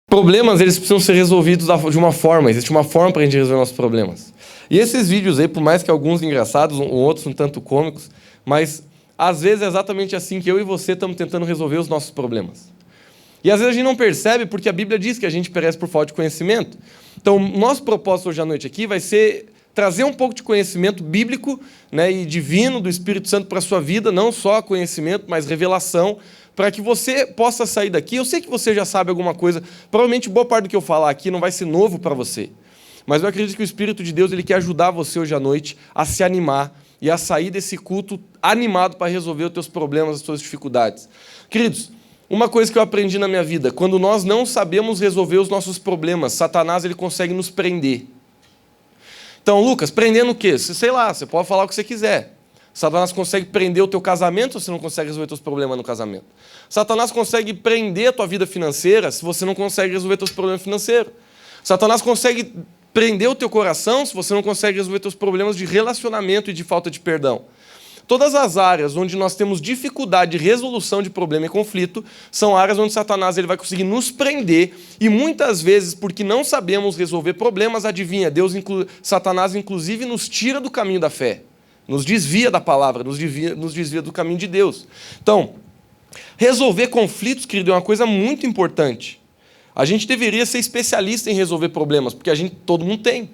Problemas, eles precisam ser resolvidos de uma forma. Existe uma forma para a gente resolver nossos problemas. E esses vídeos aí, por mais que alguns engraçados, outros um tanto cômicos, mas às vezes é exatamente assim que eu e você estamos tentando resolver os nossos problemas. E às vezes a gente não percebe porque a Bíblia diz que a gente perece por falta de conhecimento. Então, nosso propósito hoje à noite aqui vai ser trazer um pouco de conhecimento bíblico, né, e divino do Espírito Santo para a sua vida, não só conhecimento, mas revelação, para que você possa sair daqui. Eu sei que você já sabe alguma coisa, provavelmente boa parte do que eu falar aqui não vai ser novo para você, mas eu acredito que o Espírito de Deus ele quer ajudar você hoje à noite a se animar e a sair desse culto animado para resolver os teus problemas, as tuas dificuldades. Queridos, uma coisa que eu aprendi na minha vida, quando nós não sabemos resolver os nossos problemas, Satanás ele consegue nos prender. Então, Lucas, prender no quê? Sei lá, você pode falar o que você quiser. Satanás consegue prender o teu casamento se você não consegue resolver teus problemas no casamento. Satanás consegue prender a tua vida financeira se você não consegue resolver teus problemas financeiros. Satanás consegue prender o teu coração se você não consegue resolver teus problemas de relacionamento e de falta de perdão. Todas as áreas onde nós temos dificuldade de resolução de problema e conflito são áreas onde Satanás ele vai conseguir nos prender e muitas vezes, porque não sabemos resolver problemas, adivinha, Satanás inclusive nos tira do caminho da fé, nos desvia da palavra, nos desvia do caminho de Deus. Então, resolver conflitos, querido, é uma coisa muito importante. A gente deveria ser especialista em resolver problemas, porque todo mundo tem.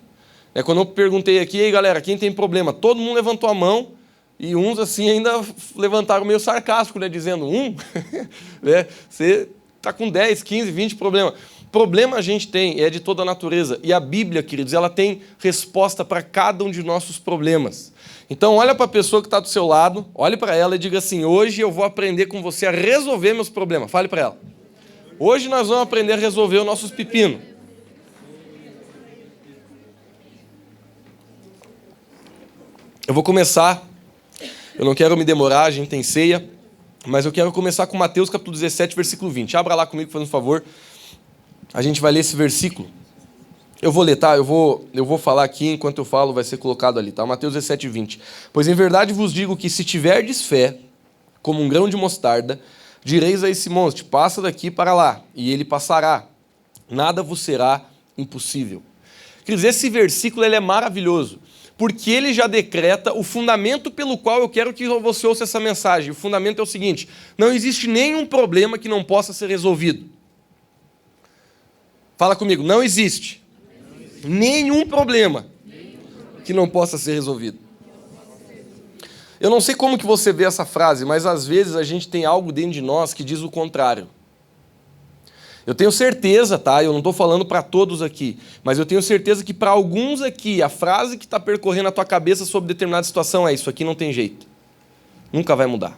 Quando eu perguntei aqui, ei galera, quem tem problema? Todo mundo levantou a mão. E uns, assim, ainda levantaram meio sarcástico, né? Dizendo, né? Você está com 10, 15, 20 problemas. Problema a gente tem, é de toda a natureza. E a Bíblia, queridos, ela tem resposta para cada um de nossos problemas. Então, olha para a pessoa que está do seu lado, olhe para ela e diga assim, hoje eu vou aprender com você a resolver meus problemas. Fale para ela. Hoje nós vamos aprender a resolver os nossos pepinos. Eu vou começar... Eu não quero me demorar, a gente tem ceia, mas eu quero começar com Mateus capítulo 17, versículo 20. Abra lá comigo, fazendo um favor. A gente vai ler esse versículo. Eu vou ler, tá? Eu vou falar aqui, enquanto eu falo, vai ser colocado ali, tá? Mateus 17, 20. Pois em verdade vos digo que se tiverdes fé, como um grão de mostarda, direis a esse monte, passa daqui para lá, e ele passará. Nada vos será impossível. Quer dizer, esse versículo ele é maravilhoso. Porque ele já decreta o fundamento pelo qual eu quero que você ouça essa mensagem. O fundamento é o seguinte, não existe nenhum problema que não possa ser resolvido. Fala comigo, não existe nenhum problema que não possa ser resolvido. Eu não sei como que você vê essa frase, mas às vezes a gente tem algo dentro de nós que diz o contrário. Eu tenho certeza, tá? Eu não estou falando para todos aqui, mas eu tenho certeza que para alguns aqui, a frase que está percorrendo a tua cabeça sobre determinada situação é isso aqui não tem jeito. Nunca vai mudar.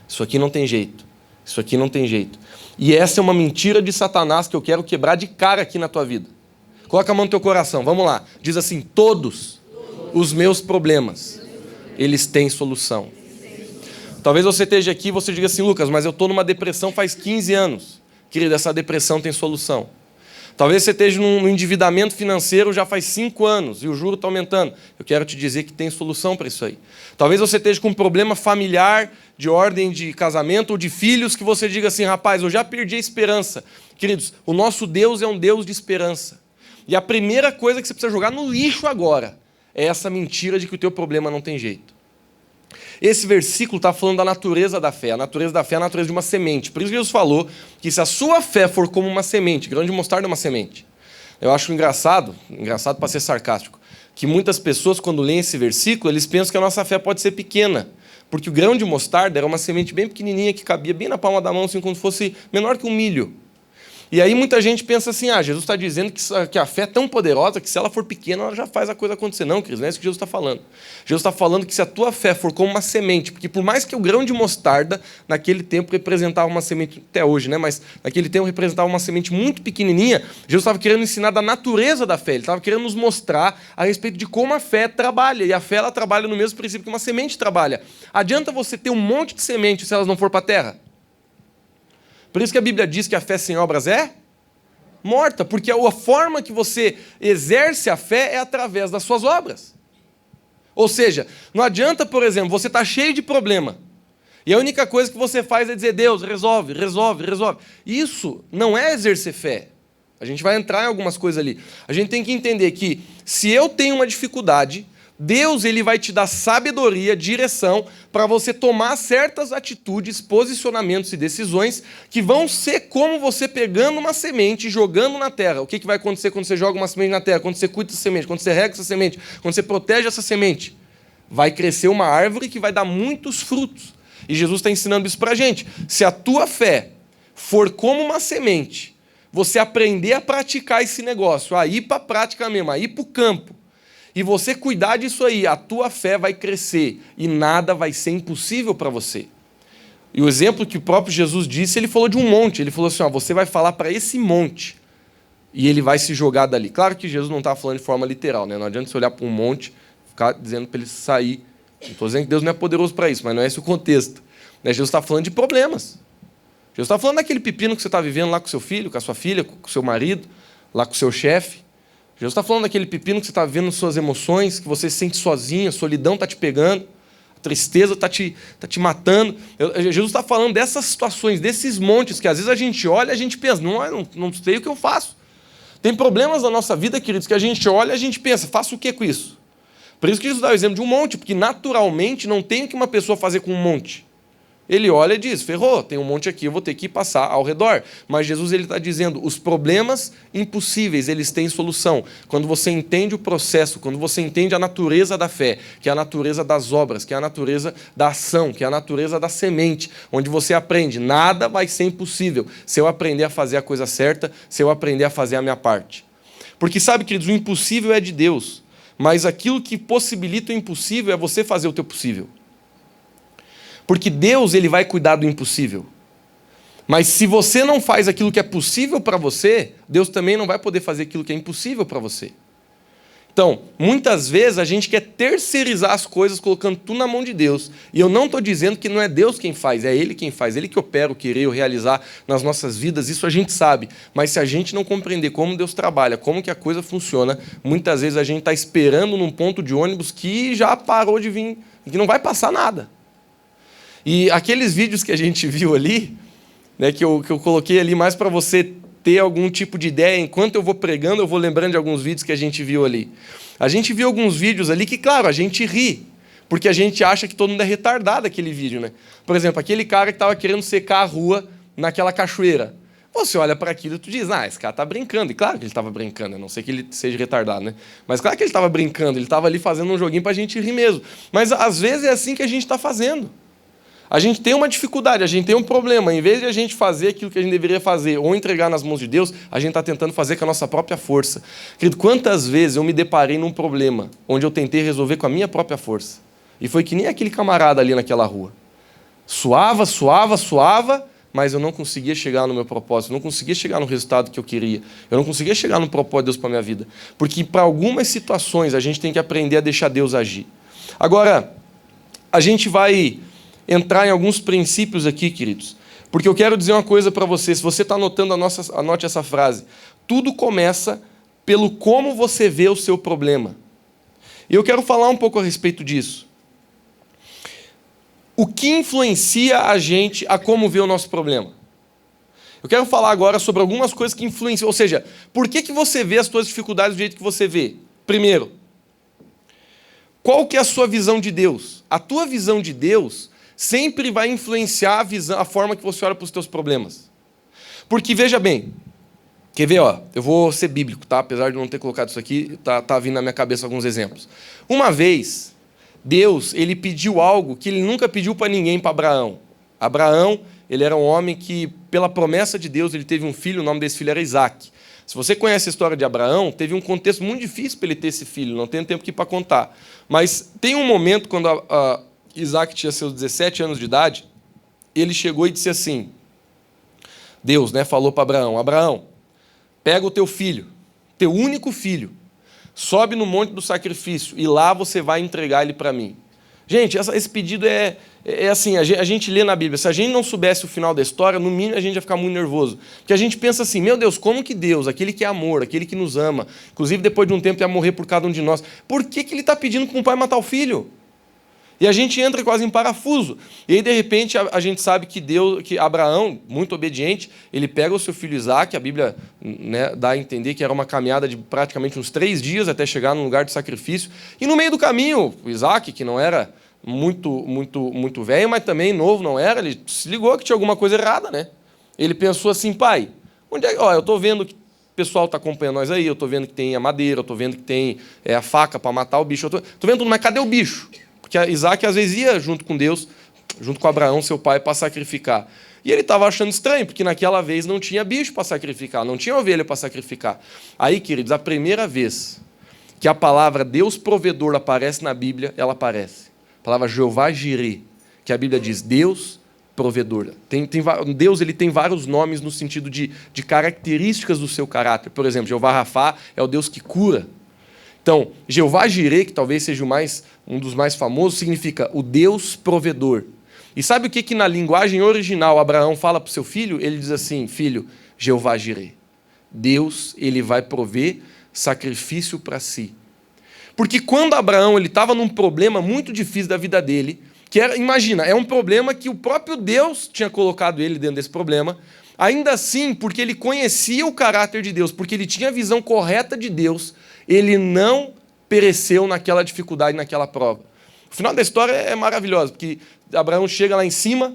Isso aqui não tem jeito. Isso aqui não tem jeito. E essa é uma mentira de Satanás que eu quero quebrar de cara aqui na tua vida. Coloca a mão no teu coração, vamos lá. Diz assim, todos os meus problemas, eles têm solução. Talvez você esteja aqui e você diga assim, Lucas, mas eu estou numa depressão faz 15 anos. Querido, essa depressão tem solução. Talvez você esteja num endividamento financeiro já faz 5 anos e o juro está aumentando. Eu quero te dizer que tem solução para isso aí. Talvez você esteja com um problema familiar de ordem de casamento ou de filhos que você diga assim, rapaz, eu já perdi a esperança. Queridos, o nosso Deus é um Deus de esperança. E a primeira coisa que você precisa jogar no lixo agora é essa mentira de que o teu problema não tem jeito. Esse versículo está falando da natureza da fé. A natureza da fé é a natureza de uma semente. Por isso que Jesus falou que se a sua fé for como uma semente, grão de mostarda é uma semente. Eu acho engraçado para ser sarcástico, que muitas pessoas quando leem esse versículo, eles pensam que a nossa fé pode ser pequena. Porque o grão de mostarda era uma semente bem pequenininha que cabia bem na palma da mão, assim como se fosse menor que um milho. E aí muita gente pensa assim, Jesus está dizendo que a fé é tão poderosa que se ela for pequena, ela já faz a coisa acontecer. Não, queridos, não é isso que Jesus está falando. Jesus está falando que se a tua fé for como uma semente, porque por mais que o grão de mostarda, naquele tempo representava uma semente, até hoje, né? Mas naquele tempo representava uma semente muito pequenininha, Jesus estava querendo ensinar da natureza da fé, ele estava querendo nos mostrar a respeito de como a fé trabalha, e a fé ela trabalha no mesmo princípio que uma semente trabalha. Adianta você ter um monte de semente se elas não for para a terra? Por isso que a Bíblia diz que a fé sem obras é morta, porque a forma que você exerce a fé é através das suas obras. Ou seja, não adianta, por exemplo, você está cheio de problema, E a única coisa que você faz é dizer, Deus, resolve, resolve, resolve. Isso não é exercer fé. A gente vai entrar em algumas coisas ali. A gente tem que entender que se eu tenho uma dificuldade, Deus ele vai te dar sabedoria, direção, para você tomar certas atitudes, posicionamentos e decisões que vão ser como você pegando uma semente e jogando na terra. O que vai acontecer quando você joga uma semente na terra? Quando você cuida dessa semente, quando você rega essa semente, quando você protege essa semente? Vai crescer uma árvore que vai dar muitos frutos. E Jesus está ensinando isso para a gente. Se a tua fé for como uma semente, você aprender a praticar esse negócio, a ir para a prática mesmo, a ir para o campo, e você cuidar disso aí, a tua fé vai crescer e nada vai ser impossível para você. E o exemplo que o próprio Jesus disse, ele falou de um monte. Ele falou assim, ó, você vai falar para esse monte e ele vai se jogar dali. Claro que Jesus não estava falando de forma literal, né? Não adianta você olhar para um monte e ficar dizendo para ele sair. Não estou dizendo que Deus não é poderoso para isso, mas não é esse o contexto. Né? Jesus está falando de problemas. Jesus está falando daquele pepino que você está vivendo lá com seu filho, com a sua filha, com o seu marido, lá com o seu chefe. Jesus está falando daquele pepino que você está vivendo nas suas emoções, que você se sente sozinho, a solidão está te pegando, a tristeza está te matando. Jesus está falando dessas situações, desses montes, que às vezes a gente olha e a gente pensa, não sei o que eu faço. Tem problemas na nossa vida, queridos, que a gente olha e a gente pensa, faço o que com isso? Por isso que Jesus dá o exemplo de um monte, porque naturalmente não tem o que uma pessoa fazer com um monte. Ele olha e diz, ferrou, tem um monte aqui, eu vou ter que passar ao redor. Mas Jesus está dizendo, os problemas impossíveis, eles têm solução. Quando você entende o processo, quando você entende a natureza da fé, que é a natureza das obras, que é a natureza da ação, que é a natureza da semente, onde você aprende, nada vai ser impossível se eu aprender a fazer a coisa certa, se eu aprender a fazer a minha parte. Porque sabe, queridos, o impossível é de Deus, mas aquilo que possibilita o impossível é você fazer o teu possível. Porque Deus ele vai cuidar do impossível. Mas se você não faz aquilo que é possível para você, Deus também não vai poder fazer aquilo que é impossível para você. Então, muitas vezes a gente quer terceirizar as coisas colocando tudo na mão de Deus. E eu não estou dizendo que não é Deus quem faz, é Ele quem faz. Ele que opera o querer, o realizar nas nossas vidas, isso a gente sabe. Mas se a gente não compreender como Deus trabalha, como que a coisa funciona, muitas vezes a gente está esperando num ponto de ônibus que já parou de vir, que não vai passar nada. E aqueles vídeos que a gente viu ali, né, que eu coloquei ali mais para você ter algum tipo de ideia, enquanto eu vou pregando, eu vou lembrando de alguns vídeos que a gente viu ali. A gente viu alguns vídeos ali que, claro, a gente ri, porque a gente acha que todo mundo é retardado aquele vídeo, né? Por exemplo, aquele cara que estava querendo secar a rua naquela cachoeira. Você olha para aquilo e tu diz, esse cara está brincando. E claro que ele estava brincando, a não ser que ele seja retardado, né? Mas claro que ele estava brincando, ele estava ali fazendo um joguinho para a gente rir mesmo. Mas às vezes é assim que a gente está fazendo. A gente tem uma dificuldade, a gente tem um problema. Em vez de a gente fazer aquilo que a gente deveria fazer ou entregar nas mãos de Deus, a gente está tentando fazer com a nossa própria força. Querido, quantas vezes eu me deparei num problema onde eu tentei resolver com a minha própria força? E foi que nem aquele camarada ali naquela rua. Suava, mas eu não conseguia chegar no meu propósito, eu não conseguia chegar no resultado que eu queria. Eu não conseguia chegar no propósito de Deus para a minha vida. Porque para algumas situações a gente tem que aprender a deixar Deus agir. Agora, a gente vai entrar em alguns princípios aqui, queridos, porque eu quero dizer uma coisa para você. Se você está anotando, anote essa frase. Tudo começa pelo como você vê o seu problema. E eu quero falar um pouco a respeito disso. O que influencia a gente a como vê o nosso problema? Eu quero falar agora sobre algumas coisas que influenciam, ou seja, por que você vê as suas dificuldades do jeito que você vê? Primeiro, qual que é a sua visão de Deus? A tua visão de Deus sempre vai influenciar a forma que você olha para os teus problemas. Porque, veja bem, quer ver, eu vou ser bíblico, tá? Apesar de não ter colocado isso aqui, tá vindo na minha cabeça alguns exemplos. Uma vez, Deus, ele pediu algo que ele nunca pediu para ninguém, para Abraão. Abraão, ele era um homem que, pela promessa de Deus, ele teve um filho, o nome desse filho era Isaac. Se você conhece a história de Abraão, teve um contexto muito difícil para ele ter esse filho, não tenho tempo aqui para contar. Mas tem um momento, quando Isaac tinha seus 17 anos de idade, ele chegou e disse assim, Deus, né, falou para Abraão, Abraão, pega o teu filho, teu único filho, sobe no monte do sacrifício e lá você vai entregar ele para mim. Gente, esse pedido é assim, a gente lê na Bíblia, se a gente não soubesse o final da história, no mínimo a gente ia ficar muito nervoso. Porque a gente pensa assim, meu Deus, como que Deus, aquele que é amor, aquele que nos ama, inclusive depois de um tempo ia morrer por cada um de nós, por que ele está pedindo para um pai matar o filho? E a gente entra quase em parafuso. E aí, de repente, a gente sabe que Abraão, muito obediente, ele pega o seu filho Isaque, a Bíblia, né, dá a entender que era uma caminhada de praticamente uns 3 dias até chegar no lugar de sacrifício. E no meio do caminho, o Isaque, que não era muito velho, mas também novo não era, ele se ligou que tinha alguma coisa errada, né? Ele pensou assim, pai, eu estou vendo que o pessoal está acompanhando nós aí, eu estou vendo que tem a madeira, eu estou vendo que tem a faca para matar o bicho, eu tô vendo tudo, mas cadê o bicho? Porque Isaque às vezes ia junto com Deus, junto com Abraão, seu pai, para sacrificar. E ele estava achando estranho, porque naquela vez não tinha bicho para sacrificar, não tinha ovelha para sacrificar. Aí, queridos, a primeira vez que a palavra Deus provedor aparece na Bíblia, ela aparece. A palavra Jeová Jireh, que a Bíblia diz Deus provedor. Deus ele tem vários nomes no sentido de características do seu caráter. Por exemplo, Jeová Rafá é o Deus que cura. Então, Jeová Jireh, que talvez seja um dos mais famosos, significa o Deus provedor. E sabe o que na linguagem original Abraão fala para o seu filho? Ele diz assim, filho, Jeová Jireh. Deus, ele vai prover sacrifício para si. Porque quando Abraão estava num problema muito difícil da vida dele, que era, imagina, é um problema que o próprio Deus tinha colocado ele dentro desse problema, ainda assim, porque ele conhecia o caráter de Deus, porque ele tinha a visão correta de Deus, ele não pereceu naquela dificuldade, naquela prova. O final da história é maravilhoso, porque Abraão chega lá em cima,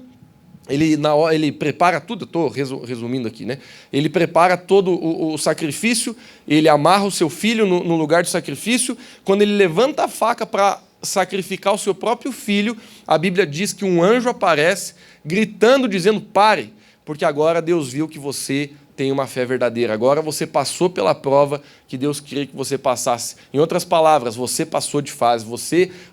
ele prepara tudo, estou resumindo aqui, né? Ele prepara todo o sacrifício, ele amarra o seu filho no lugar do sacrifício. Quando ele levanta a faca para sacrificar o seu próprio filho, a Bíblia diz que um anjo aparece, gritando, dizendo, pare, porque agora Deus viu que você tem uma fé verdadeira. Agora você passou pela prova que Deus queria que você passasse. Em outras palavras, você passou de fase,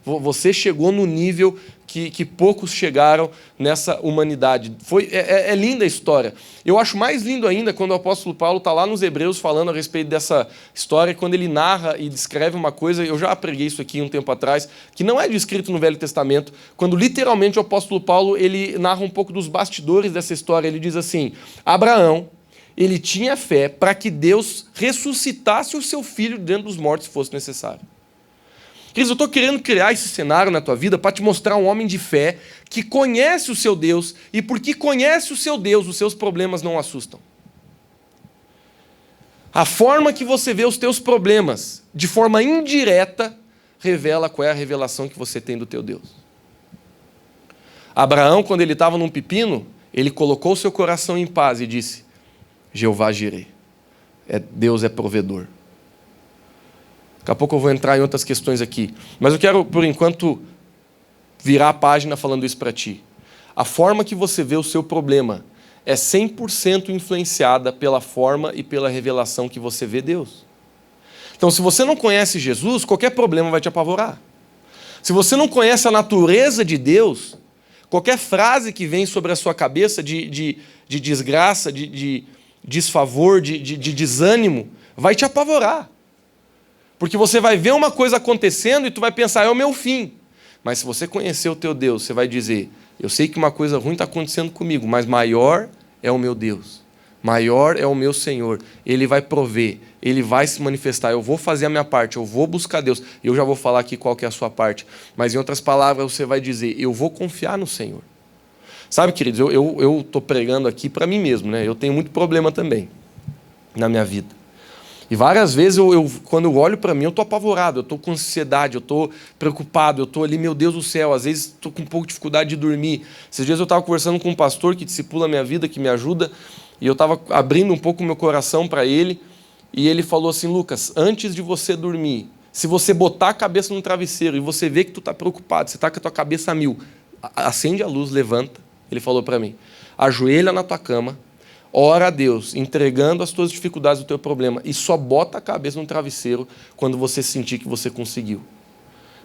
você chegou no nível que poucos chegaram nessa humanidade. É linda a história. Eu acho mais lindo ainda quando o apóstolo Paulo está lá nos Hebreus falando a respeito dessa história, quando ele narra e descreve uma coisa, eu já preguei isso aqui um tempo atrás, que não é descrito no Velho Testamento, quando literalmente o apóstolo Paulo ele narra um pouco dos bastidores dessa história. Ele diz assim, Abraão, ele tinha fé para que Deus ressuscitasse o seu filho dentro dos mortos se fosse necessário. Queridos, eu estou querendo criar esse cenário na tua vida para te mostrar um homem de fé que conhece o seu Deus e porque conhece o seu Deus, os seus problemas não o assustam. A forma que você vê os teus problemas de forma indireta revela qual é a revelação que você tem do teu Deus. Abraão, quando ele estava num pepino, ele colocou o seu coração em paz e disse, Jeová Jireh, Deus é provedor. Daqui a pouco eu vou entrar em outras questões aqui. Mas eu quero, por enquanto, virar a página falando isso para ti. A forma que você vê o seu problema é 100% influenciada pela forma e pela revelação que você vê Deus. Então, se você não conhece Jesus, qualquer problema vai te apavorar. Se você não conhece a natureza de Deus, qualquer frase que vem sobre a sua cabeça de desgraça, de desfavor, de desânimo, vai te apavorar. Porque você vai ver uma coisa acontecendo e tu vai pensar, é o meu fim. Mas se você conhecer o teu Deus, você vai dizer, eu sei que uma coisa ruim está acontecendo comigo, mas maior é o meu Deus. Maior é o meu Senhor. Ele vai prover, Ele vai se manifestar. Eu vou fazer a minha parte, eu vou buscar Deus. Eu já vou falar aqui qual que é a sua parte. Mas em outras palavras, você vai dizer, eu vou confiar no Senhor. Sabe, queridos, eu estou pregando aqui para mim mesmo, né? Eu tenho muito problema também na minha vida. E várias vezes, quando eu olho para mim, eu estou apavorado, eu estou com ansiedade, eu estou preocupado, eu estou ali, meu Deus do céu, às vezes estou com um pouco de dificuldade de dormir. Esses dias eu estava conversando com um pastor que discipula a minha vida, que me ajuda, e eu estava abrindo um pouco o meu coração para ele, e ele falou assim, Lucas, antes de você dormir, se você botar a cabeça no travesseiro e você vê que tu está preocupado, você está com a tua cabeça a mil, acende a luz, levanta, ele falou para mim, ajoelha na tua cama, ora a Deus, entregando as tuas dificuldades, o teu problema, e só bota a cabeça no travesseiro quando você sentir que você conseguiu.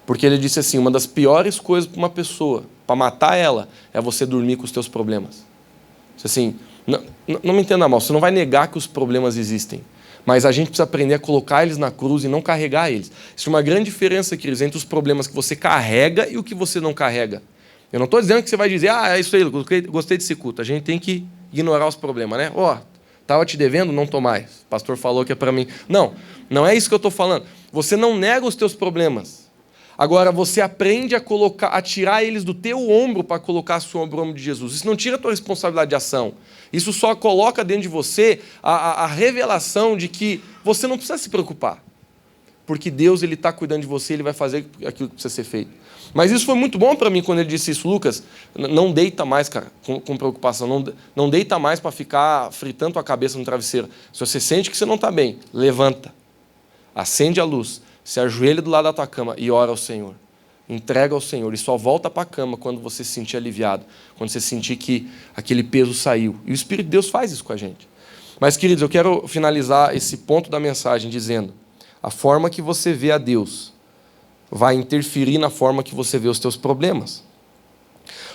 Porque ele disse assim, uma das piores coisas para uma pessoa, para matar ela, é você dormir com os teus problemas. Disse assim, não me entenda mal, você não vai negar que os problemas existem, mas a gente precisa aprender a colocar eles na cruz e não carregar eles. Existe uma grande diferença, queridos, entre os problemas que você carrega e o que você não carrega. Eu não estou dizendo que você vai dizer, é isso aí, gostei desse culto. A gente tem que ignorar os problemas, né? Estava te devendo, não estou mais. O pastor falou que é para mim. Não é isso que eu estou falando. Você não nega os teus problemas. Agora, você aprende a tirar eles do teu ombro para colocar sobre o ombro de Jesus. Isso não tira a tua responsabilidade de ação. Isso só coloca dentro de você a revelação de que você não precisa se preocupar. Porque Deus está cuidando de você, Ele vai fazer aquilo que precisa ser feito. Mas isso foi muito bom para mim quando ele disse isso. Lucas, não deita mais, cara, com preocupação. Não deita mais para ficar fritando a cabeça no travesseiro. Se você sente que você não está bem, levanta. Acende a luz. Se ajoelha do lado da tua cama e ora ao Senhor. Entrega ao Senhor. E só volta para a cama quando você se sentir aliviado. Quando você sentir que aquele peso saiu. E o Espírito de Deus faz isso com a gente. Mas, queridos, eu quero finalizar esse ponto da mensagem dizendo: a forma que você vê a Deus vai interferir na forma que você vê os teus problemas.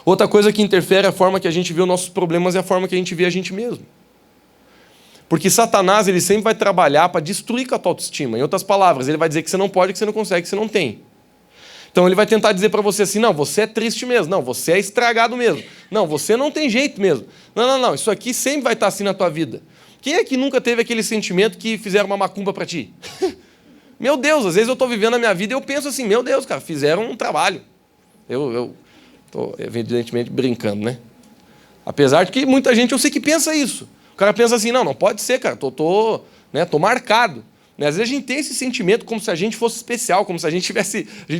Outra coisa que interfere é a forma que a gente vê os nossos problemas e a forma que a gente vê a gente mesmo. Porque Satanás, ele sempre vai trabalhar para destruir com a tua autoestima. Em outras palavras, ele vai dizer que você não pode, que você não consegue, que você não tem. Então ele vai tentar dizer para você assim: não, você é triste mesmo, não, você é estragado mesmo, não, você não tem jeito mesmo. Não, isso aqui sempre vai estar assim na tua vida. Quem é que nunca teve aquele sentimento que fizeram uma macumba para ti? Meu Deus, às vezes eu estou vivendo a minha vida e eu penso assim: meu Deus, cara, fizeram um trabalho. Eu estou evidentemente brincando, né? Apesar de que muita gente eu sei que pensa isso. O cara pensa assim: não pode ser, cara, tô marcado. Né? Às vezes a gente tem esse sentimento como se a gente fosse especial, como se a gente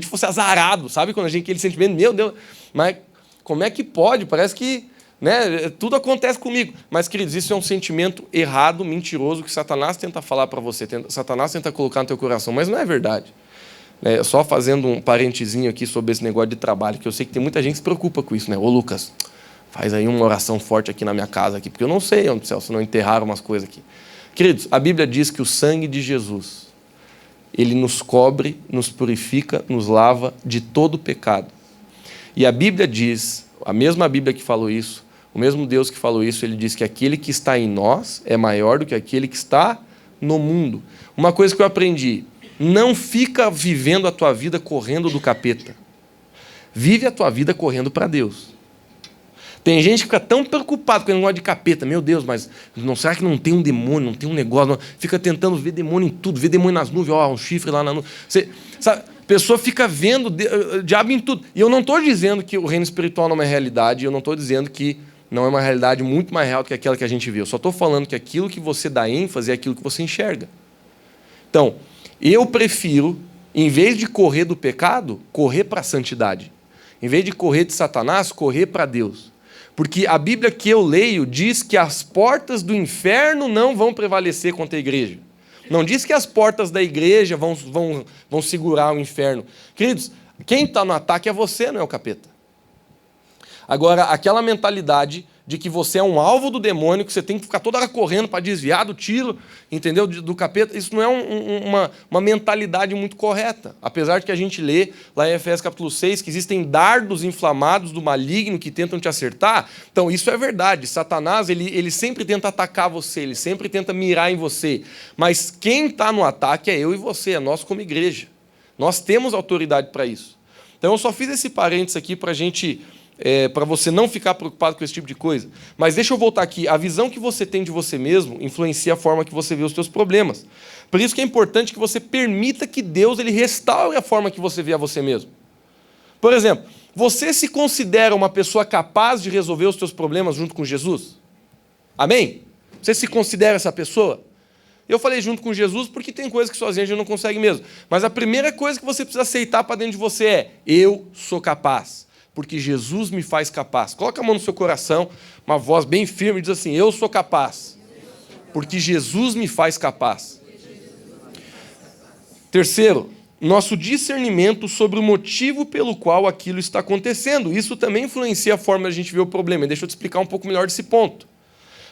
fosse azarado, sabe? Quando a gente tem aquele sentimento, meu Deus, mas como é que pode? Parece que, né, tudo acontece comigo. Mas, queridos, isso é um sentimento errado, mentiroso, que Satanás tenta falar para você, Satanás tenta colocar no teu coração, mas não é verdade. Só fazendo um parentezinho aqui sobre esse negócio de trabalho, que eu sei que tem muita gente que se preocupa com isso, né? Ô, Lucas, faz aí uma oração forte aqui na minha casa, aqui, porque eu não sei onde céu, se não enterraram umas coisas aqui. Queridos, a Bíblia diz que o sangue de Jesus, ele nos cobre, nos purifica, nos lava de todo pecado. E a Bíblia diz, a mesma Bíblia que falou isso, o mesmo Deus que falou isso, ele diz que aquele que está em nós é maior do que aquele que está no mundo. Uma coisa que eu aprendi: não fica vivendo a tua vida correndo do capeta. Vive a tua vida correndo para Deus. Tem gente que fica tão preocupado com o negócio de capeta. Meu Deus, mas será que não tem um demônio, não tem um negócio? Não? Fica tentando ver demônio em tudo, ver demônio nas nuvens, um chifre lá na nuvem. Sabe, a pessoa fica vendo diabo em tudo. E eu não estou dizendo que o reino espiritual não é realidade, eu não estou dizendo que não é uma realidade muito mais real do que aquela que a gente vê. Eu só estou falando que aquilo que você dá ênfase é aquilo que você enxerga. Então, eu prefiro, em vez de correr do pecado, correr para a santidade. Em vez de correr de Satanás, correr para Deus. Porque a Bíblia que eu leio diz que as portas do inferno não vão prevalecer contra a igreja. Não diz que as portas da igreja vão segurar o inferno. Queridos, quem está no ataque é você, não é o capeta. Agora, aquela mentalidade de que você é um alvo do demônio, que você tem que ficar toda hora correndo para desviar do tiro, entendeu? Do capeta, isso não é uma mentalidade muito correta. Apesar de que a gente lê lá em Efésios capítulo 6 que existem dardos inflamados do maligno que tentam te acertar. Então, isso é verdade. Satanás, ele sempre tenta atacar você, ele sempre tenta mirar em você. Mas quem está no ataque é eu e você, é nós como igreja. Nós temos autoridade para isso. Então, eu só fiz esse parênteses aqui para a gente... para você não ficar preocupado com esse tipo de coisa. Mas deixa eu voltar aqui. A visão que você tem de você mesmo influencia a forma que você vê os seus problemas. Por isso que é importante que você permita que Deus ele restaure a forma que você vê a você mesmo. Por exemplo, você se considera uma pessoa capaz de resolver os seus problemas junto com Jesus? Amém? Você se considera essa pessoa? Eu falei junto com Jesus porque tem coisas que sozinho a gente não consegue mesmo. Mas a primeira coisa que você precisa aceitar para dentro de você é: eu sou capaz. Porque Jesus me faz capaz. Coloca a mão no seu coração, uma voz bem firme, e diz assim: eu sou capaz, porque Jesus me faz capaz. Terceiro, nosso discernimento sobre o motivo pelo qual aquilo está acontecendo. Isso também influencia a forma de a gente ver o problema. Deixa eu te explicar um pouco melhor desse ponto.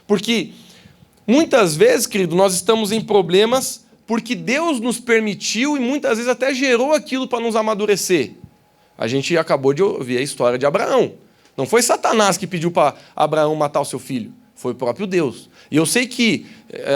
Porque muitas vezes, querido, nós estamos em problemas porque Deus nos permitiu e muitas vezes até gerou aquilo para nos amadurecer. A gente acabou de ouvir a história de Abraão. Não foi Satanás que pediu para Abraão matar o seu filho. Foi o próprio Deus. E eu sei que,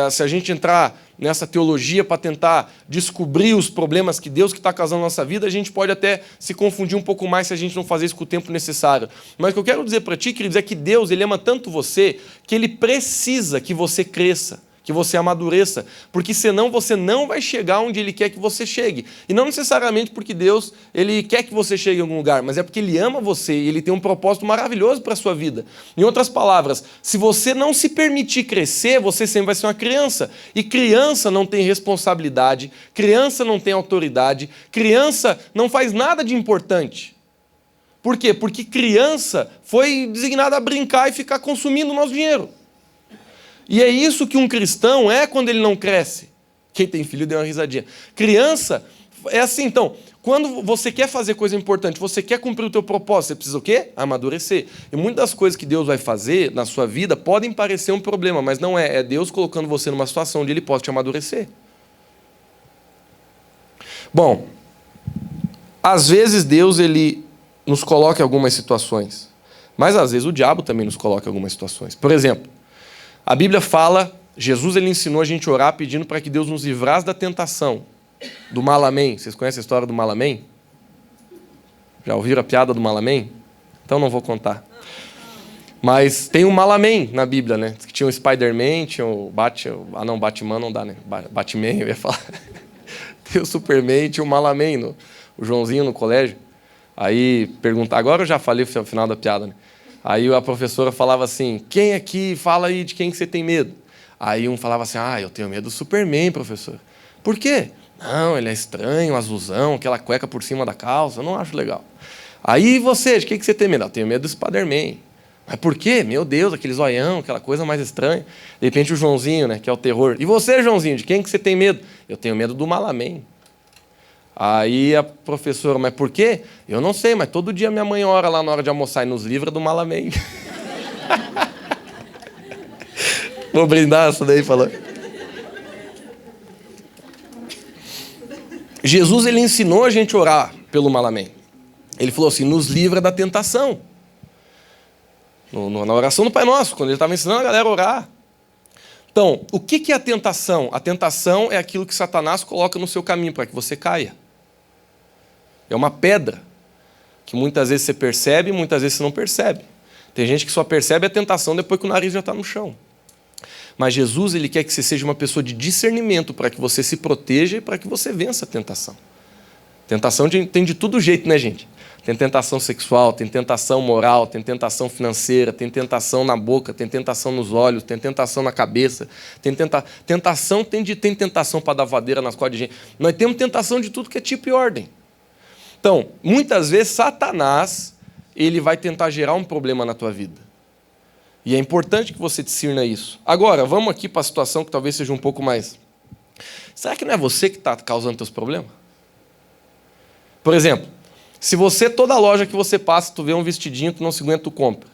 se a gente entrar nessa teologia para tentar descobrir os problemas que Deus que está causando na nossa vida, a gente pode até se confundir um pouco mais se a gente não fazer isso com o tempo necessário. Mas o que eu quero dizer para ti, queridos, é que Deus ele ama tanto você que Ele precisa que você cresça. que você amadureça, porque senão você não vai chegar onde Ele quer que você chegue. E não necessariamente porque Deus Ele quer que você chegue em algum lugar, mas é porque Ele ama você e Ele tem um propósito maravilhoso para a sua vida. Em outras palavras, se você não se permitir crescer, você sempre vai ser uma criança. E criança não tem responsabilidade, criança não tem autoridade, criança não faz nada de importante. Por quê? Porque criança foi designada a brincar e ficar consumindo o nosso dinheiro. E é isso que um cristão é quando ele não cresce. Quem tem filho deu uma risadinha. Criança é assim, então, quando você quer fazer coisa importante, você quer cumprir o teu propósito, você precisa o quê? Amadurecer. E muitas das coisas que Deus vai fazer na sua vida podem parecer um problema, mas não é. É Deus colocando você numa situação onde Ele pode te amadurecer. Bom, às vezes Deus Ele nos coloca em algumas situações, mas às vezes o diabo também nos coloca em algumas situações. Por exemplo, a Bíblia fala, Jesus Ele ensinou a gente a orar pedindo para que Deus nos livrasse da tentação, do malamém. Vocês conhecem a história do malamém? Já ouviram a piada do malamém? Então não vou contar. Mas tem um malamém na Bíblia, né? Que tinha o Spider-Man, tinha o Batman não dá, né? Batman, eu ia falar. Tem o Superman, tinha o malamém, o Joãozinho no colégio. Aí pergunta, agora eu já falei o final da piada, né? Aí a professora falava assim, quem aqui fala aí de quem que você tem medo? Aí um falava assim, eu tenho medo do Superman, professor. Por quê? Não, ele é estranho, azulzão, aquela cueca por cima da calça, eu não acho legal. Aí você, de quem que você tem medo? Eu tenho medo do Spider-Man. Mas por quê? Meu Deus, aquele zoião, aquela coisa mais estranha. De repente o Joãozinho, né, que é o terror. E você, Joãozinho, de quem que você tem medo? Eu tenho medo do malamém. Aí a professora, mas por quê? Eu não sei, mas todo dia minha mãe ora lá na hora de almoçar e nos livra do malamém. Vou brindar essa daí falando. Jesus Ele ensinou a gente a orar pelo malamém. Ele falou assim, nos livra da tentação. Na oração do Pai Nosso, quando Ele estava ensinando a galera a orar. Então, o que é a tentação? A tentação é aquilo que Satanás coloca no seu caminho para que você caia. É uma pedra que muitas vezes você percebe e muitas vezes você não percebe. Tem gente que só percebe a tentação depois que o nariz já está no chão. Mas Jesus Ele quer que você seja uma pessoa de discernimento para que você se proteja e para que você vença a tentação. Tentação tem de todo jeito, né, gente? Tem tentação sexual, tem tentação moral, tem tentação financeira, tem tentação na boca, tem tentação nos olhos, tem tentação na cabeça, tem tentação para dar vadeira nas costas de gente. Nós temos tentação de tudo que é tipo e ordem. Então, muitas vezes, Satanás ele vai tentar gerar um problema na tua vida. E é importante que você discirna isso. Agora, vamos aqui para a situação que talvez seja um pouco mais... Será que não é você que está causando teus problemas? Por exemplo, se você, toda loja que você passa, tu vê um vestidinho, tu não se aguenta, tu compra.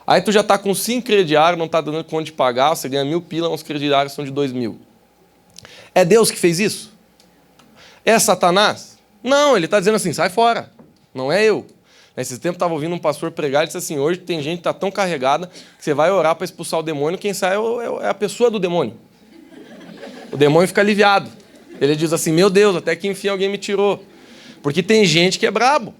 Aí tu já está com 5 crediários, não está dando conta de pagar, você ganha 1.000 pila, uns crediários são de 2.000. É Deus que fez isso? É Satanás? Não, ele está dizendo assim, sai fora, não é eu. Nesses tempos estava ouvindo um pastor pregar e disse assim, hoje tem gente que está tão carregada que você vai orar para expulsar o demônio, quem sai é a pessoa do demônio. O demônio fica aliviado. Ele diz assim, meu Deus, até que enfim alguém me tirou. Porque tem gente que é brabo.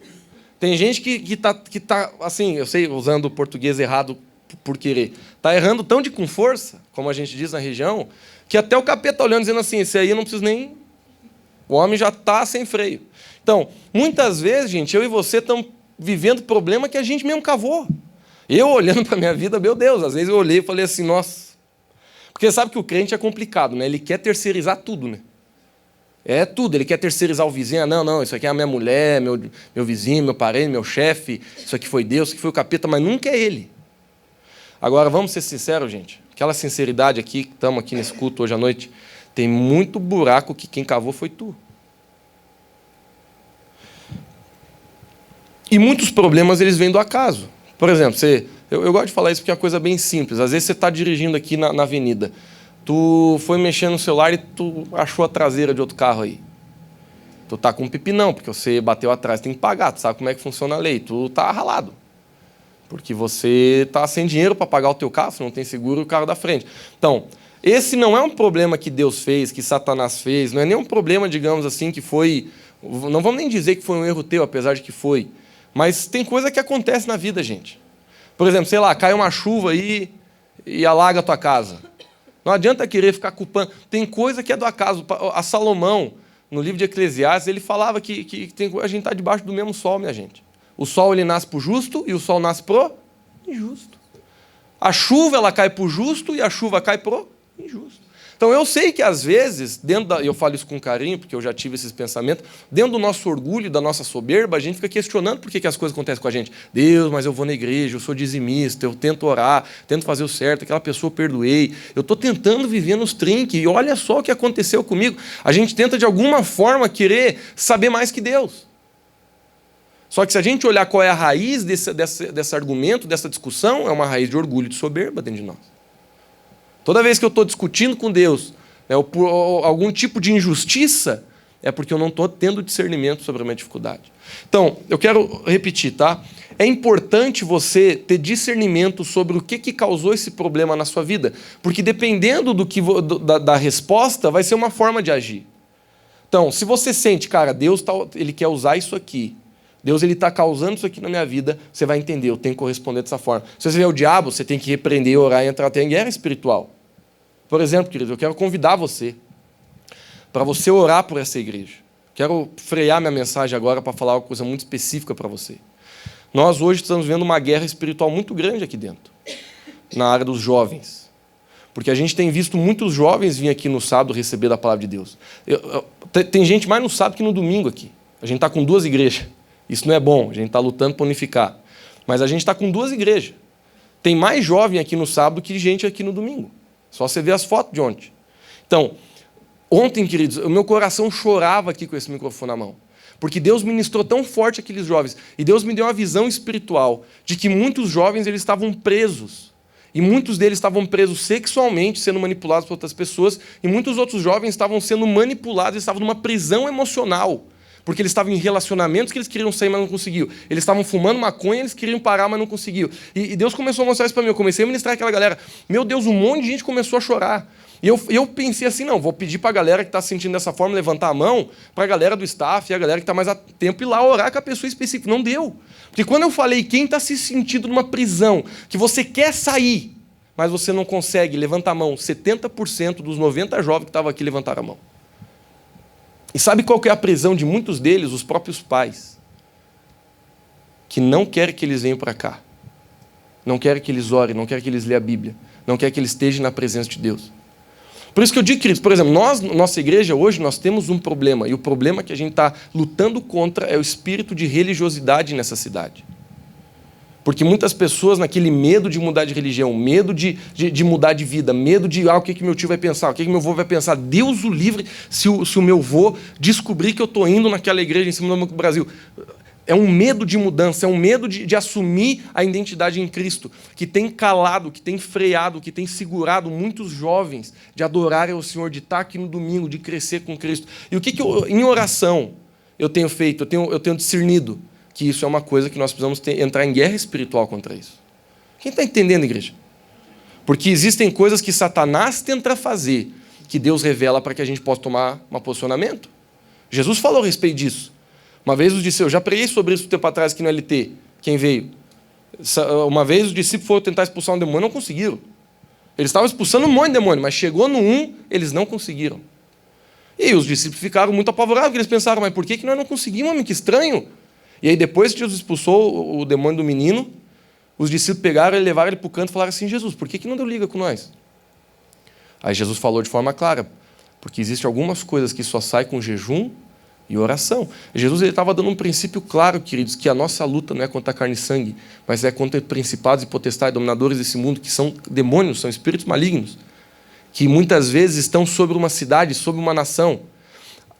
Tem gente que tá, assim, eu sei, usando o português errado por querer, está errando tão com força, como a gente diz na região, que até o capeta está olhando dizendo assim, esse aí eu não preciso nem... O homem já está sem freio. Então, muitas vezes, gente, eu e você estamos vivendo problema que a gente mesmo cavou. Eu, olhando para a minha vida, meu Deus, às vezes eu olhei e falei assim, nossa... Porque sabe que o crente é complicado, né? Ele quer terceirizar tudo, né? É tudo, ele quer terceirizar o vizinho. Não, isso aqui é a minha mulher, meu vizinho, meu parente, meu chefe, isso aqui foi Deus, isso aqui foi o capeta, mas nunca é ele. Agora, vamos ser sinceros, gente. Aquela sinceridade aqui, que estamos aqui nesse culto hoje à noite, tem muito buraco que quem cavou foi tu. E muitos problemas, eles vêm do acaso. Por exemplo, eu gosto de falar isso porque é uma coisa bem simples. Às vezes você está dirigindo aqui na avenida, tu foi mexendo no celular e tu achou a traseira de outro carro aí. Tu tá com um pepinão, porque você bateu atrás, tem que pagar, tu sabe como é que funciona a lei. Tu tá ralado. Porque você tá sem dinheiro para pagar o teu carro, você não tem seguro o carro da frente. Então, esse não é um problema que Deus fez, que Satanás fez, não é nem um problema, digamos assim, que foi... Não vamos nem dizer que foi um erro teu, apesar de que foi. Mas tem coisa que acontece na vida, gente. Por exemplo, sei lá, cai uma chuva aí e alaga a tua casa. Não adianta querer ficar culpando. Tem coisa que é do acaso. A Salomão, no livro de Eclesiastes, ele falava que a gente está debaixo do mesmo sol, minha gente. O sol ele nasce para o justo e o sol nasce pro injusto. A chuva ela cai para o justo e a chuva cai pro injusto. Então eu sei que às vezes, eu falo isso com carinho, porque eu já tive esses pensamentos, dentro do nosso orgulho, da nossa soberba, a gente fica questionando por que as coisas acontecem com a gente. Deus, mas eu vou na igreja, eu sou dizimista, eu tento orar, tento fazer o certo, aquela pessoa eu perdoei, eu estou tentando viver nos trinques, e olha só o que aconteceu comigo. A gente tenta de alguma forma querer saber mais que Deus. Só que se a gente olhar qual é a raiz desse argumento, dessa discussão, é uma raiz de orgulho e de soberba dentro de nós. Toda vez que eu estou discutindo com Deus, ou por algum tipo de injustiça, é porque eu não estou tendo discernimento sobre a minha dificuldade. Então, eu quero repetir, tá? É importante você ter discernimento sobre o que causou esse problema na sua vida, porque dependendo da resposta, vai ser uma forma de agir. Então, se você sente, cara, Deus ele quer usar isso aqui, Deus está causando isso aqui na minha vida, você vai entender, eu tenho que corresponder dessa forma. Se você vê o diabo, você tem que repreender, orar e entrar até em guerra espiritual. Por exemplo, queridos, eu quero convidar você para você orar por essa igreja. Quero frear minha mensagem agora para falar uma coisa muito específica para você. Nós hoje estamos vendo uma guerra espiritual muito grande aqui dentro, na área dos jovens. Porque a gente tem visto muitos jovens vir aqui no sábado receber da palavra de Deus. Tem gente mais no sábado que no domingo aqui. A gente está com 2 igrejas. Isso não é bom, a gente está lutando para unificar. Mas a gente está com 2 igrejas. Tem mais jovem aqui no sábado que gente aqui no domingo. Só você ver as fotos de ontem. Então, ontem, queridos, o meu coração chorava aqui com esse microfone na mão. Porque Deus ministrou tão forte aqueles jovens. E Deus me deu uma visão espiritual de que muitos jovens eles estavam presos. E muitos deles estavam presos sexualmente, sendo manipulados por outras pessoas. E muitos outros jovens estavam sendo manipulados, estavam numa prisão emocional. Porque eles estavam em relacionamentos que eles queriam sair, mas não conseguiam. Eles estavam fumando maconha, eles queriam parar, mas não conseguiam. E Deus começou a mostrar isso para mim. Eu comecei a ministrar aquela galera. Meu Deus, um monte de gente começou a chorar. E eu pensei assim, não, vou pedir para a galera que está se sentindo dessa forma levantar a mão, para a galera do staff e a galera que está mais a tempo ir lá orar com a pessoa específica. Não deu. Porque quando eu falei, quem está se sentindo numa prisão, que você quer sair, mas você não consegue, levanta a mão. 70% dos 90 jovens que estavam aqui levantaram a mão. E sabe qual que é a prisão de muitos deles? Os próprios pais. Que não querem que eles venham para cá. Não querem que eles orem, não querem que eles leiam a Bíblia. Não querem que eles estejam na presença de Deus. Por isso que eu digo, queridos, por exemplo, nossa igreja hoje, nós temos um problema. E o problema que a gente está lutando contra é o espírito de religiosidade nessa cidade. Porque muitas pessoas, naquele medo de mudar de religião, medo de mudar de vida, medo de o que meu tio vai pensar, o que meu avô vai pensar. Deus o livre se o meu avô descobrir que eu estou indo naquela igreja em cima do Brasil. É um medo de mudança, é um medo de assumir a identidade em Cristo, que tem calado, que tem freado, que tem segurado muitos jovens de adorarem ao Senhor, de estar aqui no domingo, de crescer com Cristo. E o que em oração eu tenho feito, eu tenho discernido? Que isso é uma coisa que nós precisamos entrar em guerra espiritual contra isso. Quem está entendendo, igreja? Porque existem coisas que Satanás tenta fazer, que Deus revela para que a gente possa tomar um posicionamento. Jesus falou a respeito disso. Uma vez os discípulos, eu já preguei sobre isso um tempo atrás aqui no LT, quem veio. Uma vez os discípulos foram tentar expulsar um demônio, não conseguiram. Eles estavam expulsando um monte de demônio, mas chegou no eles não conseguiram. E os discípulos ficaram muito apavorados, porque eles pensaram, mas por que nós não conseguimos, homem? Que estranho. E aí, depois que Jesus expulsou o demônio do menino, os discípulos pegaram e levaram ele para o canto e falaram assim, Jesus, por que não deu liga com nós? Aí Jesus falou de forma clara, porque existem algumas coisas que só saem com jejum e oração. Jesus estava dando um princípio claro, queridos, que a nossa luta não é contra carne e sangue, mas é contra principados e potestades, dominadores desse mundo, que são demônios, são espíritos malignos, que muitas vezes estão sobre uma cidade, sobre uma nação.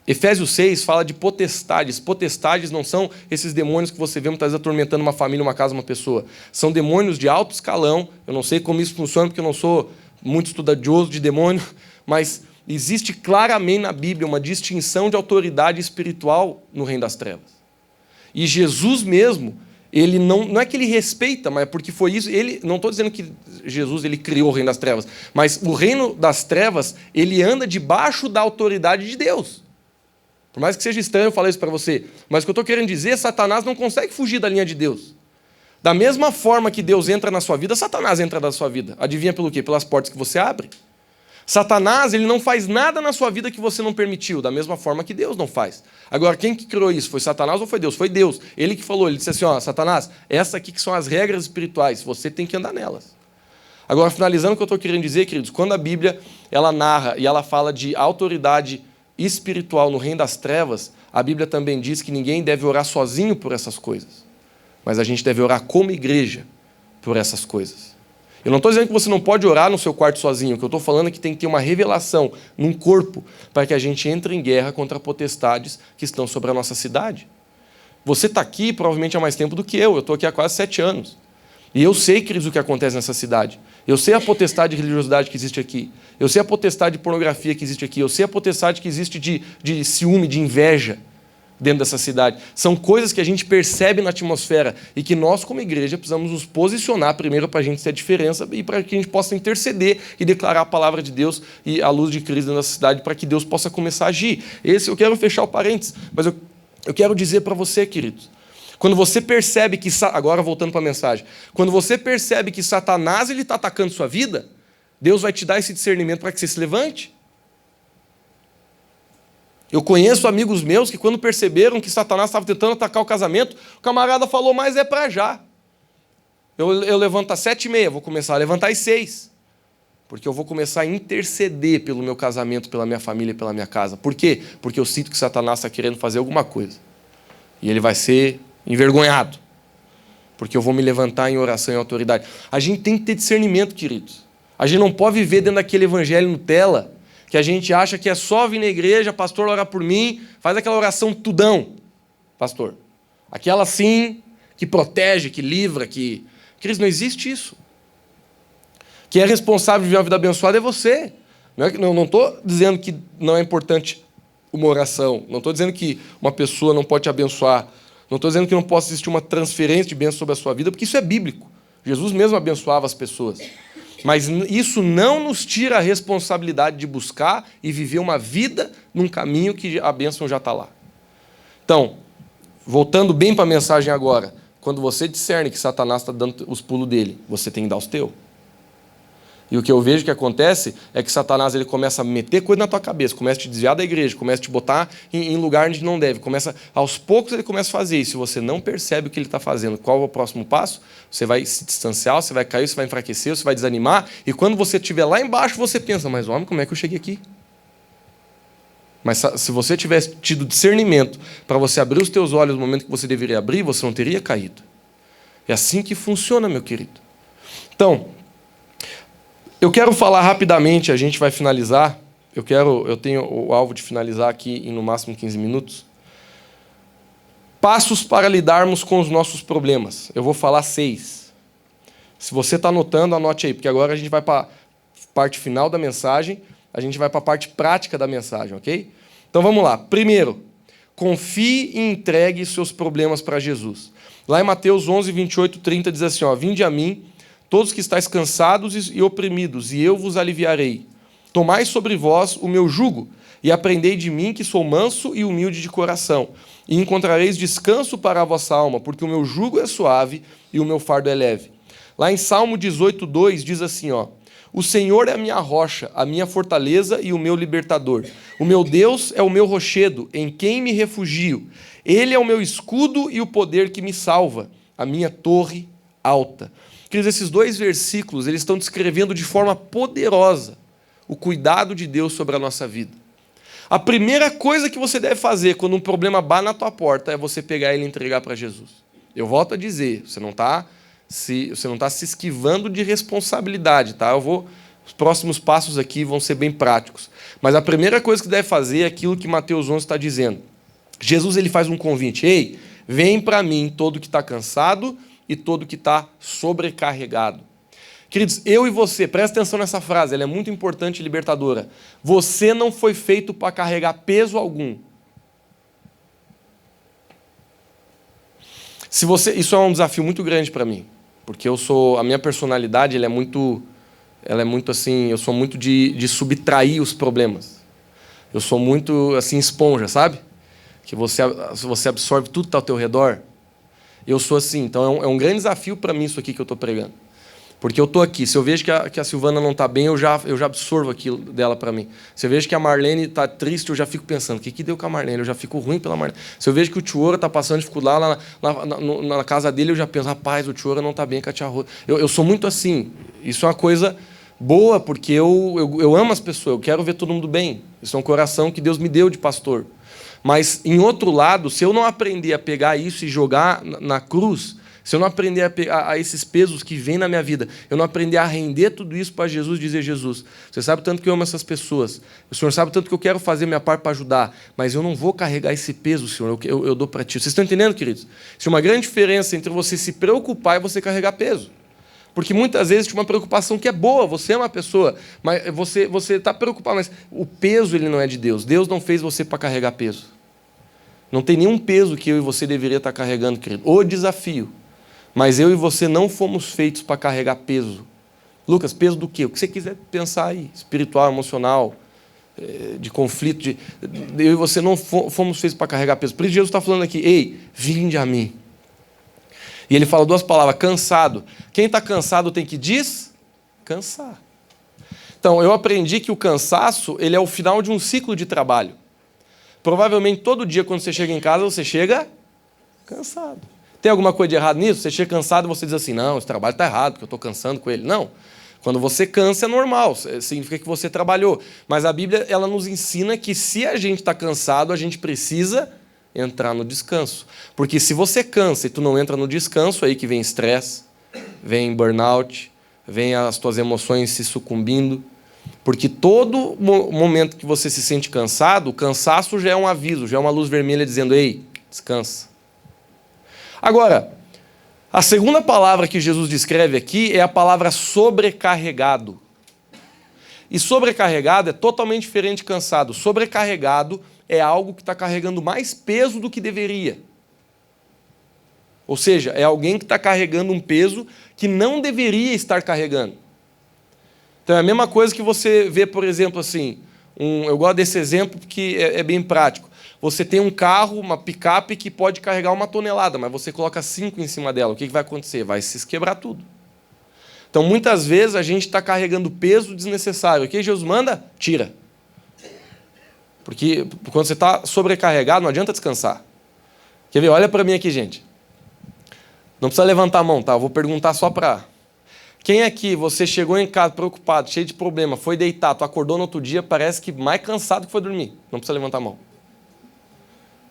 Efésios 6 fala de potestades. Potestades não são esses demônios que você vê muitas vezes atormentando uma família, uma casa, uma pessoa. São demônios de alto escalão. Eu não sei como isso funciona, porque eu não sou muito estudioso de demônio, mas existe claramente na Bíblia uma distinção de autoridade espiritual no reino das trevas. E Jesus mesmo, ele não é que ele respeita, mas porque foi isso. Ele, não estou dizendo que Jesus ele criou o reino das trevas, mas o reino das trevas ele anda debaixo da autoridade de Deus. Por mais que seja estranho eu falar isso para você, mas o que eu estou querendo dizer, Satanás não consegue fugir da linha de Deus. Da mesma forma que Deus entra na sua vida, Satanás entra na sua vida. Adivinha pelo quê? Pelas portas que você abre. Satanás, ele não faz nada na sua vida que você não permitiu, da mesma forma que Deus não faz. Agora, quem que criou isso? Foi Satanás ou foi Deus? Foi Deus. Ele que falou, ele disse assim, ó, Satanás, essas aqui que são as regras espirituais, você tem que andar nelas. Agora, finalizando o que eu estou querendo dizer, queridos, quando a Bíblia, ela narra e ela fala de autoridade espiritual no reino das trevas, a Bíblia também diz que ninguém deve orar sozinho por essas coisas, mas a gente deve orar como igreja por essas coisas. Eu não estou dizendo que você não pode orar no seu quarto sozinho. O que eu estou falando é que tem que ter uma revelação num corpo para que a gente entre em guerra contra potestades que estão sobre a nossa cidade. Você está aqui provavelmente há mais tempo do que eu. Eu estou aqui há quase 7 anos. E eu sei, queridos, o que acontece nessa cidade. Eu sei a potestade de religiosidade que existe aqui. Eu sei a potestade de pornografia que existe aqui. Eu sei a potestade que existe de ciúme, de inveja dentro dessa cidade. São coisas que a gente percebe na atmosfera e que nós, como igreja, precisamos nos posicionar primeiro para a gente ter a diferença e para que a gente possa interceder e declarar a palavra de Deus e a luz de Cristo dentro da cidade para que Deus possa começar a agir. Eu quero fechar o parênteses, mas eu quero dizer para você, queridos, quando você percebe que... Agora, voltando para a mensagem. Quando você percebe que Satanás está atacando sua vida, Deus vai te dar esse discernimento para que você se levante. Eu conheço amigos meus que, quando perceberam que Satanás estava tentando atacar o casamento, o camarada falou, mas é para já. Eu levanto às 7h30, vou começar a levantar às 6. Porque eu vou começar a interceder pelo meu casamento, pela minha família e pela minha casa. Por quê? Porque eu sinto que Satanás está querendo fazer alguma coisa. E ele vai ser envergonhado. Porque eu vou me levantar em oração e autoridade. A gente tem que ter discernimento, queridos. A gente não pode viver dentro daquele evangelho Nutella, que a gente acha que é só vir na igreja, pastor, orar por mim, faz aquela oração tudão, pastor. Aquela sim, que protege, que livra, que... Queridos, não existe isso. Quem é responsável de viver uma vida abençoada é você. Não estou dizendo que não é importante uma oração, não estou dizendo que uma pessoa não pode te abençoar, não estou dizendo que não possa existir uma transferência de bênção sobre a sua vida, porque isso é bíblico. Jesus mesmo abençoava as pessoas. Mas isso não nos tira a responsabilidade de buscar e viver uma vida num caminho que a bênção já está lá. Então, voltando bem para a mensagem agora, quando você discerne que Satanás está dando os pulos dele, você tem que dar os teus. E o que eu vejo que acontece é que Satanás ele começa a meter coisa na tua cabeça, começa a te desviar da igreja, começa a te botar em lugar onde não deve. Aos poucos ele começa a fazer isso. Se você não percebe o que ele está fazendo, qual é o próximo passo, você vai se distanciar, você vai cair, você vai enfraquecer, você vai desanimar. E quando você estiver lá embaixo, você pensa, mas homem, como é que eu cheguei aqui? Mas se você tivesse tido discernimento para você abrir os teus olhos no momento que você deveria abrir, você não teria caído. É assim que funciona, meu querido. Então, eu quero falar rapidamente, a gente vai finalizar. Eu tenho o alvo de finalizar aqui em no máximo 15 minutos. Passos para lidarmos com os nossos problemas. Eu vou falar 6. Se você está anotando, anote aí, porque agora a gente vai para a parte final da mensagem, a gente vai para a parte prática da mensagem, ok? Então vamos lá. Primeiro, confie e entregue seus problemas para Jesus. Lá em Mateus 11, 28, 30 diz assim, ó, vinde a mim, todos que estáis cansados e oprimidos, e eu vos aliviarei. Tomai sobre vós o meu jugo, e aprendei de mim, que sou manso e humilde de coração, e encontrareis descanso para a vossa alma, porque o meu jugo é suave e o meu fardo é leve. Lá em Salmo 18, 2, diz assim, ó, o Senhor é a minha rocha, a minha fortaleza e o meu libertador. O meu Deus é o meu rochedo, em quem me refugio. Ele é o meu escudo e o poder que me salva, a minha torre alta. Queridos, esses 2 versículos, eles estão descrevendo de forma poderosa o cuidado de Deus sobre a nossa vida. A primeira coisa que você deve fazer quando um problema bate na tua porta é você pegar ele e entregar para Jesus. Eu volto a dizer, você não está se esquivando de responsabilidade, tá? Os próximos passos aqui vão ser bem práticos. Mas a primeira coisa que deve fazer é aquilo que Mateus 11 está dizendo. Jesus ele faz um convite. Ei, vem para mim todo que está cansado e todo que está sobrecarregado. Queridos, eu e você, presta atenção nessa frase, ela é muito importante e libertadora. Você não foi feito para carregar peso algum. Isso é um desafio muito grande para mim, porque a minha personalidade ela é muito assim, eu sou muito de subtrair os problemas. Eu sou muito assim esponja, sabe? Que você absorve tudo que está ao teu redor. Eu sou assim, então é um grande desafio para mim isso aqui que eu estou pregando. Porque eu estou aqui, se eu vejo que a Silvana não está bem, eu já absorvo aquilo dela para mim. Se eu vejo que a Marlene está triste, eu já fico pensando, o que deu com a Marlene? Eu já fico ruim pela Marlene. Se eu vejo que o Tiora está passando dificuldade lá na casa dele, eu já penso, rapaz, o Tiora não está bem com a tia Rosa. Eu sou muito assim. Isso é uma coisa boa, porque eu amo as pessoas, eu quero ver todo mundo bem. Isso é um coração que Deus me deu de pastor. Mas, em outro lado, se eu não aprender a pegar isso e jogar na cruz, se eu não aprender a pegar a esses pesos que vêm na minha vida, eu não aprender a render tudo isso para Jesus, dizer, Jesus, você sabe tanto que eu amo essas pessoas, o Senhor sabe tanto que eu quero fazer minha parte para ajudar, mas eu não vou carregar esse peso, Senhor, eu dou para Ti. Vocês estão entendendo, queridos? Isso é uma grande diferença entre você se preocupar e você carregar peso. Porque muitas vezes tem uma preocupação que é boa, você é uma pessoa, mas você está preocupado, mas o peso ele não é de Deus. Deus não fez você para carregar peso. Não tem nenhum peso que eu e você deveria estar carregando, querido. O desafio. Mas eu e você não fomos feitos para carregar peso. Lucas, peso do quê? O que você quiser pensar aí. Espiritual, emocional, de conflito. Eu e você não fomos feitos para carregar peso. Por isso Jesus está falando aqui, ei, vinde a mim. E ele fala duas palavras, cansado. Quem está cansado tem que descansar. Então, eu aprendi que o cansaço ele é o final de um ciclo de trabalho. Provavelmente, todo dia, quando você chega em casa, você chega cansado. Tem alguma coisa de errado nisso? Você chega cansado e você diz assim, não, esse trabalho está errado, porque eu estou cansando com ele. Não. Quando você cansa é normal, significa que você trabalhou. Mas a Bíblia ela nos ensina que se a gente está cansado, a gente precisa entrar no descanso. Porque se você cansa e tu não entra no descanso, aí que vem estresse, vem burnout, vem as tuas emoções se sucumbindo. Porque todo momento que você se sente cansado, o cansaço já é um aviso, já é uma luz vermelha dizendo, ei, descansa. Agora, a segunda palavra que Jesus descreve aqui é a palavra sobrecarregado. E sobrecarregado é totalmente diferente de cansado. Sobrecarregado é algo que está carregando mais peso do que deveria. Ou seja, é alguém que está carregando um peso que não deveria estar carregando. Então é a mesma coisa que você vê, por exemplo, assim, eu gosto desse exemplo porque é bem prático. Você tem um carro, uma picape que pode carregar 1 tonelada, mas você coloca 5 em cima dela. O que vai acontecer? Vai se quebrar tudo. Então, muitas vezes, a gente está carregando peso desnecessário. O que Jesus manda? Tira. Porque quando você está sobrecarregado, não adianta descansar. Quer ver? Olha para mim aqui, gente. Não precisa levantar a mão, tá? Eu vou perguntar só para... Quem aqui, você chegou em casa preocupado, cheio de problema, foi deitar, tu acordou no outro dia, parece que mais cansado que foi dormir. Não precisa levantar a mão.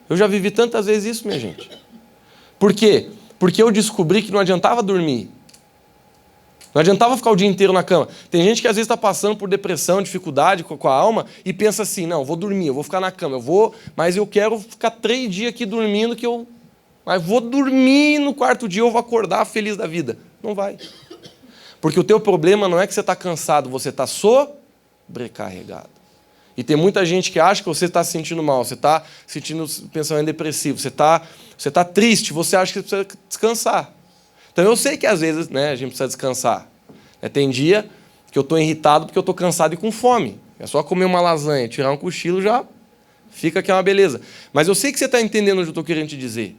Eu já vivi tantas vezes isso, minha gente. Por quê? Porque eu descobri que não adiantava dormir. Não adiantava ficar o dia inteiro na cama. Tem gente que às vezes está passando por depressão, dificuldade com a alma e pensa assim, não, eu vou dormir, eu vou ficar na cama, mas eu quero ficar 3 dias aqui dormindo mas vou dormir no 4º dia, eu vou acordar feliz da vida. Não vai. Porque o teu problema não é que você está cansado, você está sobrecarregado. E tem muita gente que acha que você está se sentindo mal, você está sentindo pensamento depressivo, você está triste, você acha que precisa descansar. Então eu sei que às vezes a gente precisa descansar. Tem dia que eu estou irritado porque eu estou cansado e com fome. É só comer uma lasanha, tirar um cochilo, já fica que é uma beleza. Mas eu sei que você está entendendo o que eu estou querendo te dizer.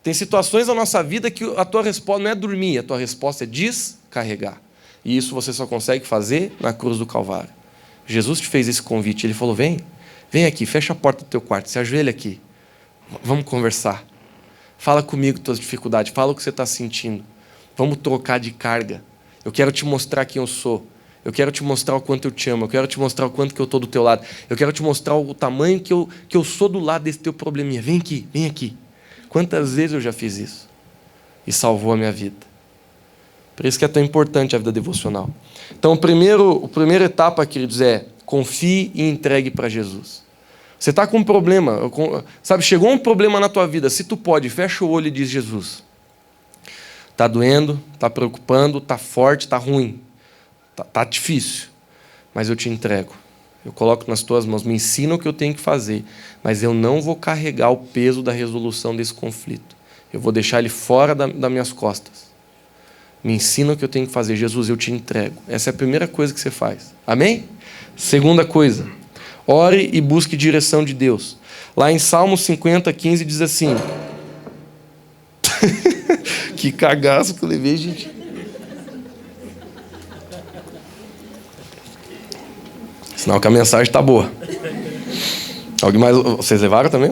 Tem situações na nossa vida que a tua resposta não é dormir, a tua resposta é descarregar. E isso você só consegue fazer na cruz do Calvário. Jesus te fez esse convite, ele falou, vem aqui, fecha a porta do teu quarto, se ajoelha aqui, vamos conversar. Fala comigo tuas dificuldades, fala o que você está sentindo. Vamos trocar de carga. Eu quero te mostrar quem eu sou. Eu quero te mostrar o quanto eu te amo. Eu quero te mostrar o quanto que eu estou do teu lado. Eu quero te mostrar o tamanho que eu sou do lado desse teu probleminha. Vem aqui. Quantas vezes eu já fiz isso? E salvou a minha vida. Por isso que é tão importante a vida devocional. Então, a primeira etapa, queridos, é confie e entregue para Jesus. Você está com um problema, sabe, chegou um problema na tua vida, se tu pode, fecha o olho e diz, Jesus, está doendo, está preocupando, está forte, está ruim, está difícil, mas eu te entrego. Eu coloco nas tuas mãos, me ensina o que eu tenho que fazer, mas eu não vou carregar o peso da resolução desse conflito. Eu vou deixar ele fora das minhas costas. Me ensina o que eu tenho que fazer. Jesus, eu te entrego. Essa é a primeira coisa que você faz. Amém? Segunda coisa, ore e busque direção de Deus. Lá em Salmo 50, 15 diz assim... Que cagaço que eu levei, gente. Sinal que a mensagem está boa. Alguém mais? Vocês levaram também?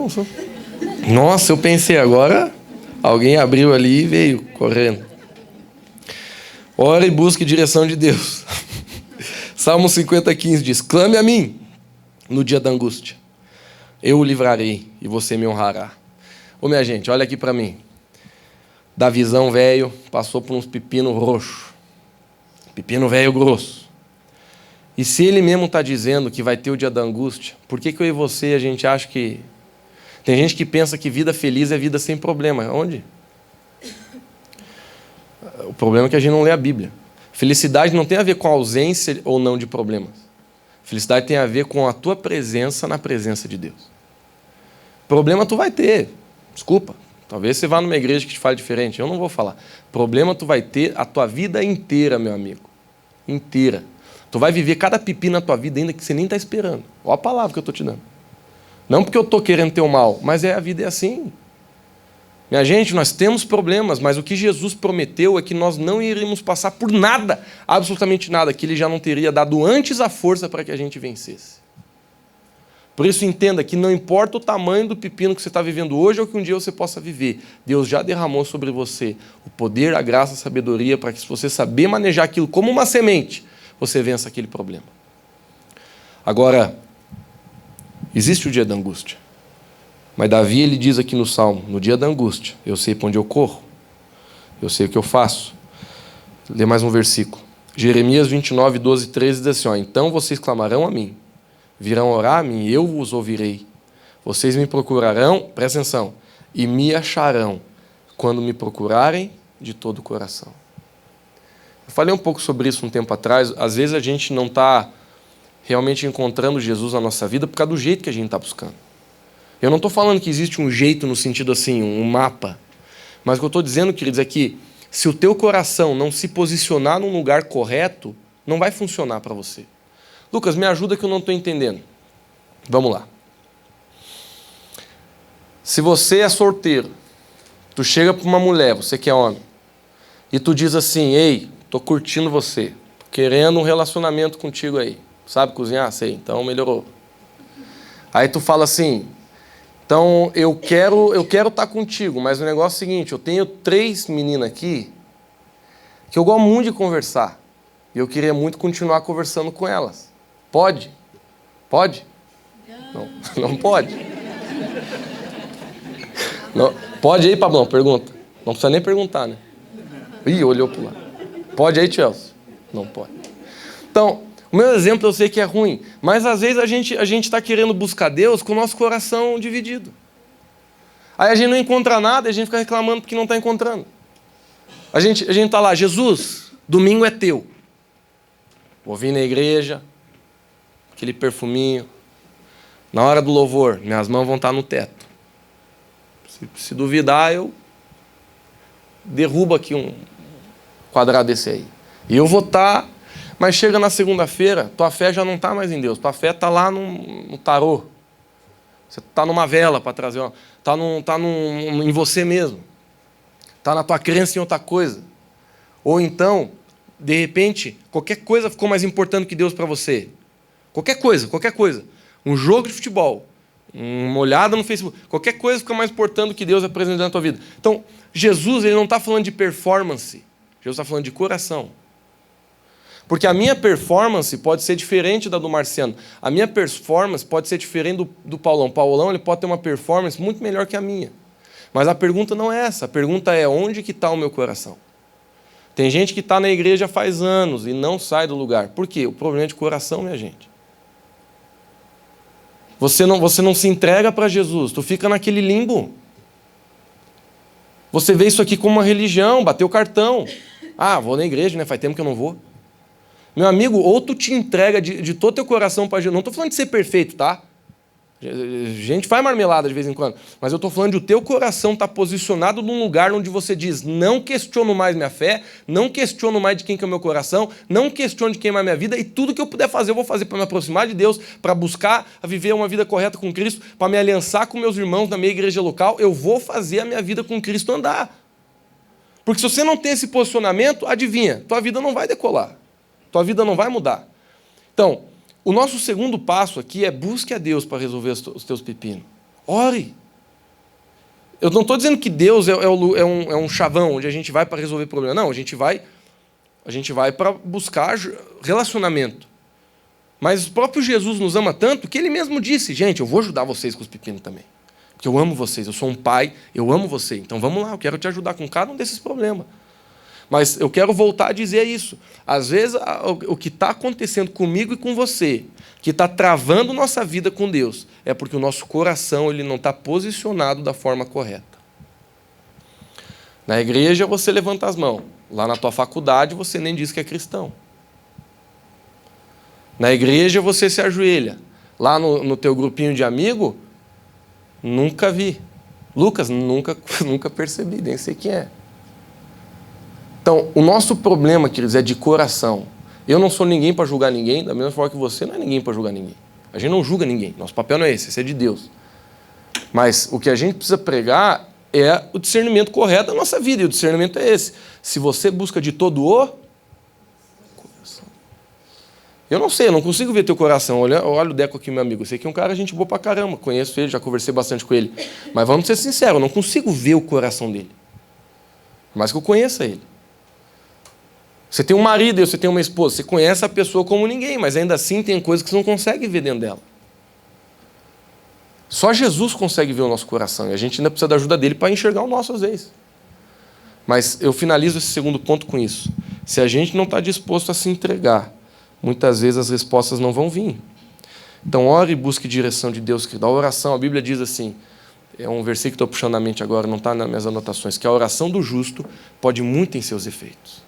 Nossa, eu pensei agora, alguém abriu ali e veio correndo. Ore e busque direção de Deus. Salmo 50:15 diz: clame a mim no dia da angústia. Eu o livrarei e você me honrará. Ô minha gente, olha aqui para mim. Davizão velho passou por uns pepino roxo. Pepino velho grosso. E se ele mesmo está dizendo que vai ter o dia da angústia, por que eu e você, a gente acha que... Tem gente que pensa que vida feliz é vida sem problema. Onde? O problema é que a gente não lê a Bíblia. Felicidade não tem a ver com a ausência ou não de problemas. Felicidade tem a ver com a tua presença na presença de Deus. Problema tu vai ter. Desculpa. Talvez você vá numa igreja que te fale diferente. Eu não vou falar. Problema tu vai ter a tua vida inteira, meu amigo. Inteira. Tu vai viver cada pipi na tua vida ainda que você nem está esperando. Olha a palavra que eu estou te dando. Não porque eu estou querendo ter o mal, mas a vida é assim. Minha gente, nós temos problemas, mas o que Jesus prometeu é que nós não iríamos passar por nada, absolutamente nada, que Ele já não teria dado antes a força para que a gente vencesse. Por isso entenda que não importa o tamanho do pepino que você está vivendo hoje ou que um dia você possa viver, Deus já derramou sobre você o poder, a graça, a sabedoria para que, se você saber manejar aquilo como uma semente, você vença aquele problema. Agora, existe o dia da angústia. Mas Davi, ele diz aqui no Salmo, no dia da angústia, eu sei para onde eu corro, eu sei o que eu faço. Lê mais um versículo. Jeremias 29, 12, 13 diz assim, então vocês clamarão a mim, virão orar a mim, e eu vos ouvirei. Vocês me procurarão, presta atenção, e me acharão, quando me procurarem de todo o coração. Eu falei um pouco sobre isso um tempo atrás. Às vezes a gente não está realmente encontrando Jesus na nossa vida por causa do jeito que a gente está buscando. Eu não estou falando que existe um jeito no sentido assim, um mapa. Mas o que eu estou dizendo, queridos, é que se o teu coração não se posicionar num lugar correto, não vai funcionar para você. Lucas, me ajuda que eu não estou entendendo. Vamos lá. Se você é solteiro, tu chega para uma mulher, você que é homem, e tu diz assim, ei, estou curtindo você, tô querendo um relacionamento contigo aí. Sabe cozinhar? Sei, então melhorou. Aí tu fala assim, então eu quero estar contigo, mas o negócio é o seguinte, eu tenho 3 meninas aqui que eu gosto muito de conversar. E eu queria muito continuar conversando com elas. Pode? Pode? Não, não pode. Não. Pode aí, Pablão? Pergunta. Não precisa nem perguntar, né? Ih, olhou para lá. Pode aí, Chelsea? Não pode. Então, o meu exemplo eu sei que é ruim, mas às vezes a gente está querendo buscar Deus com o nosso coração dividido. Aí a gente não encontra nada e a gente fica reclamando porque não está encontrando. A gente está lá, Jesus, domingo é teu. Vou vir na igreja, aquele perfuminho. Na hora do louvor, minhas mãos vão estar no teto. Se duvidar, eu derrubo aqui um quadrado desse aí. E eu vou estar... Mas chega na segunda-feira, tua fé já não está mais em Deus. Tua fé está lá no tarô. Você está numa vela para trazer... Está em você mesmo. Está na tua crença em outra coisa. Ou então, de repente, qualquer coisa ficou mais importante que Deus para você. Qualquer coisa. Um jogo de futebol, uma olhada no Facebook, qualquer coisa fica mais importante do que Deus apresentando na tua vida. Então, Jesus, ele não está falando de performance. Jesus está falando de coração. Porque a minha performance pode ser diferente da do Marciano. A minha performance pode ser diferente do Paulão. O Paulão, ele pode ter uma performance muito melhor que a minha. Mas a pergunta não é essa. A pergunta é, onde que está o meu coração? Tem gente que está na igreja faz anos e não sai do lugar. Por quê? O problema é de coração, minha gente. Você não se entrega para Jesus. Tu fica naquele limbo. Você vê isso aqui como uma religião, bateu o cartão. Ah, vou na igreja, né? Faz tempo que eu não vou. Meu amigo, ou tu te entrega de todo teu coração para Jesus. Não estou falando de ser perfeito, tá? A gente faz marmelada de vez em quando. Mas eu estou falando de o teu coração estar posicionado num lugar onde você diz, não questiono mais minha fé, não questiono mais de quem que é o meu coração, não questiono de quem é mais minha vida, e tudo que eu puder fazer, eu vou fazer para me aproximar de Deus, para buscar a viver uma vida correta com Cristo, para me aliançar com meus irmãos na minha igreja local, eu vou fazer a minha vida com Cristo andar. Porque se você não tem esse posicionamento, adivinha, tua vida não vai decolar. Tua vida não vai mudar. Então, o nosso segundo passo aqui é busque a Deus para resolver os teus pepinos. Ore. Eu não estou dizendo que Deus é um chavão onde a gente vai para resolver problema. Não, a gente vai para buscar relacionamento. Mas o próprio Jesus nos ama tanto que ele mesmo disse, gente, eu vou ajudar vocês com os pepinos também. Porque eu amo vocês, eu sou um pai, eu amo você. Então vamos lá, eu quero te ajudar com cada um desses problemas. Mas eu quero voltar a dizer isso. Às vezes, o que está acontecendo comigo e com você, que está travando nossa vida com Deus, é porque o nosso coração ele não está posicionado da forma correta. Na igreja, você levanta as mãos. Lá na tua faculdade, você nem diz que é cristão. Na igreja, você se ajoelha. Lá no teu grupinho de amigo, nunca vi. Lucas, nunca percebi, nem sei quem é. Então, o nosso problema, queridos, é de coração. Eu não sou ninguém para julgar ninguém, da mesma forma que você não é ninguém para julgar ninguém. A gente não julga ninguém, nosso papel não é esse é de Deus. Mas o que a gente precisa pregar é o discernimento correto da nossa vida, e o discernimento é esse. Se você busca de todo o coração. Eu não sei, eu não consigo ver teu coração. Olha o Deco aqui, meu amigo. Eu sei que é um cara gente boa pra caramba, conheço ele, já conversei bastante com ele. Mas vamos ser sinceros, eu não consigo ver o coração dele. Por mais que eu conheça ele. Você tem um marido e você tem uma esposa, você conhece a pessoa como ninguém, mas ainda assim tem coisas que você não consegue ver dentro dela. Só Jesus consegue ver o nosso coração, e a gente ainda precisa da ajuda dele para enxergar o nosso às vezes. Mas eu finalizo esse segundo ponto com isso. Se a gente não está disposto a se entregar, muitas vezes as respostas não vão vir. Então, ore e busque direção de Deus. A oração, a Bíblia diz assim, é um versículo que estou puxando na mente agora, não está nas minhas anotações, que a oração do justo pode muito em seus efeitos.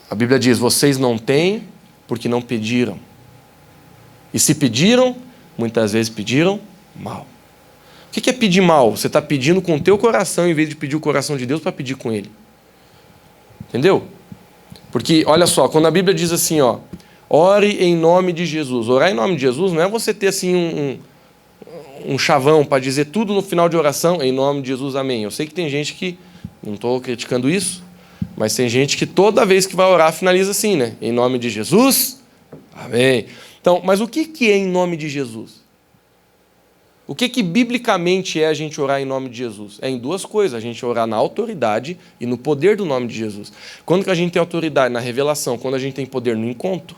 A Bíblia diz, vocês não têm porque não pediram. E se pediram, muitas vezes pediram mal. O que é pedir mal? Você está pedindo com o teu coração em vez de pedir o coração de Deus para pedir com Ele. Entendeu? Porque, olha só, quando a Bíblia diz assim, ó, ore em nome de Jesus. Orar em nome de Jesus não é você ter assim um chavão para dizer tudo no final de oração, em nome de Jesus, amém. Eu sei que tem gente que, não estou criticando isso, mas tem gente que toda vez que vai orar finaliza assim, né? Em nome de Jesus, amém. Então, mas o que é em nome de Jesus? O que biblicamente é a gente orar em nome de Jesus? É em duas coisas, a gente orar na autoridade e no poder do nome de Jesus. Quando que a gente tem autoridade? Na revelação. Quando a gente tem poder? No encontro.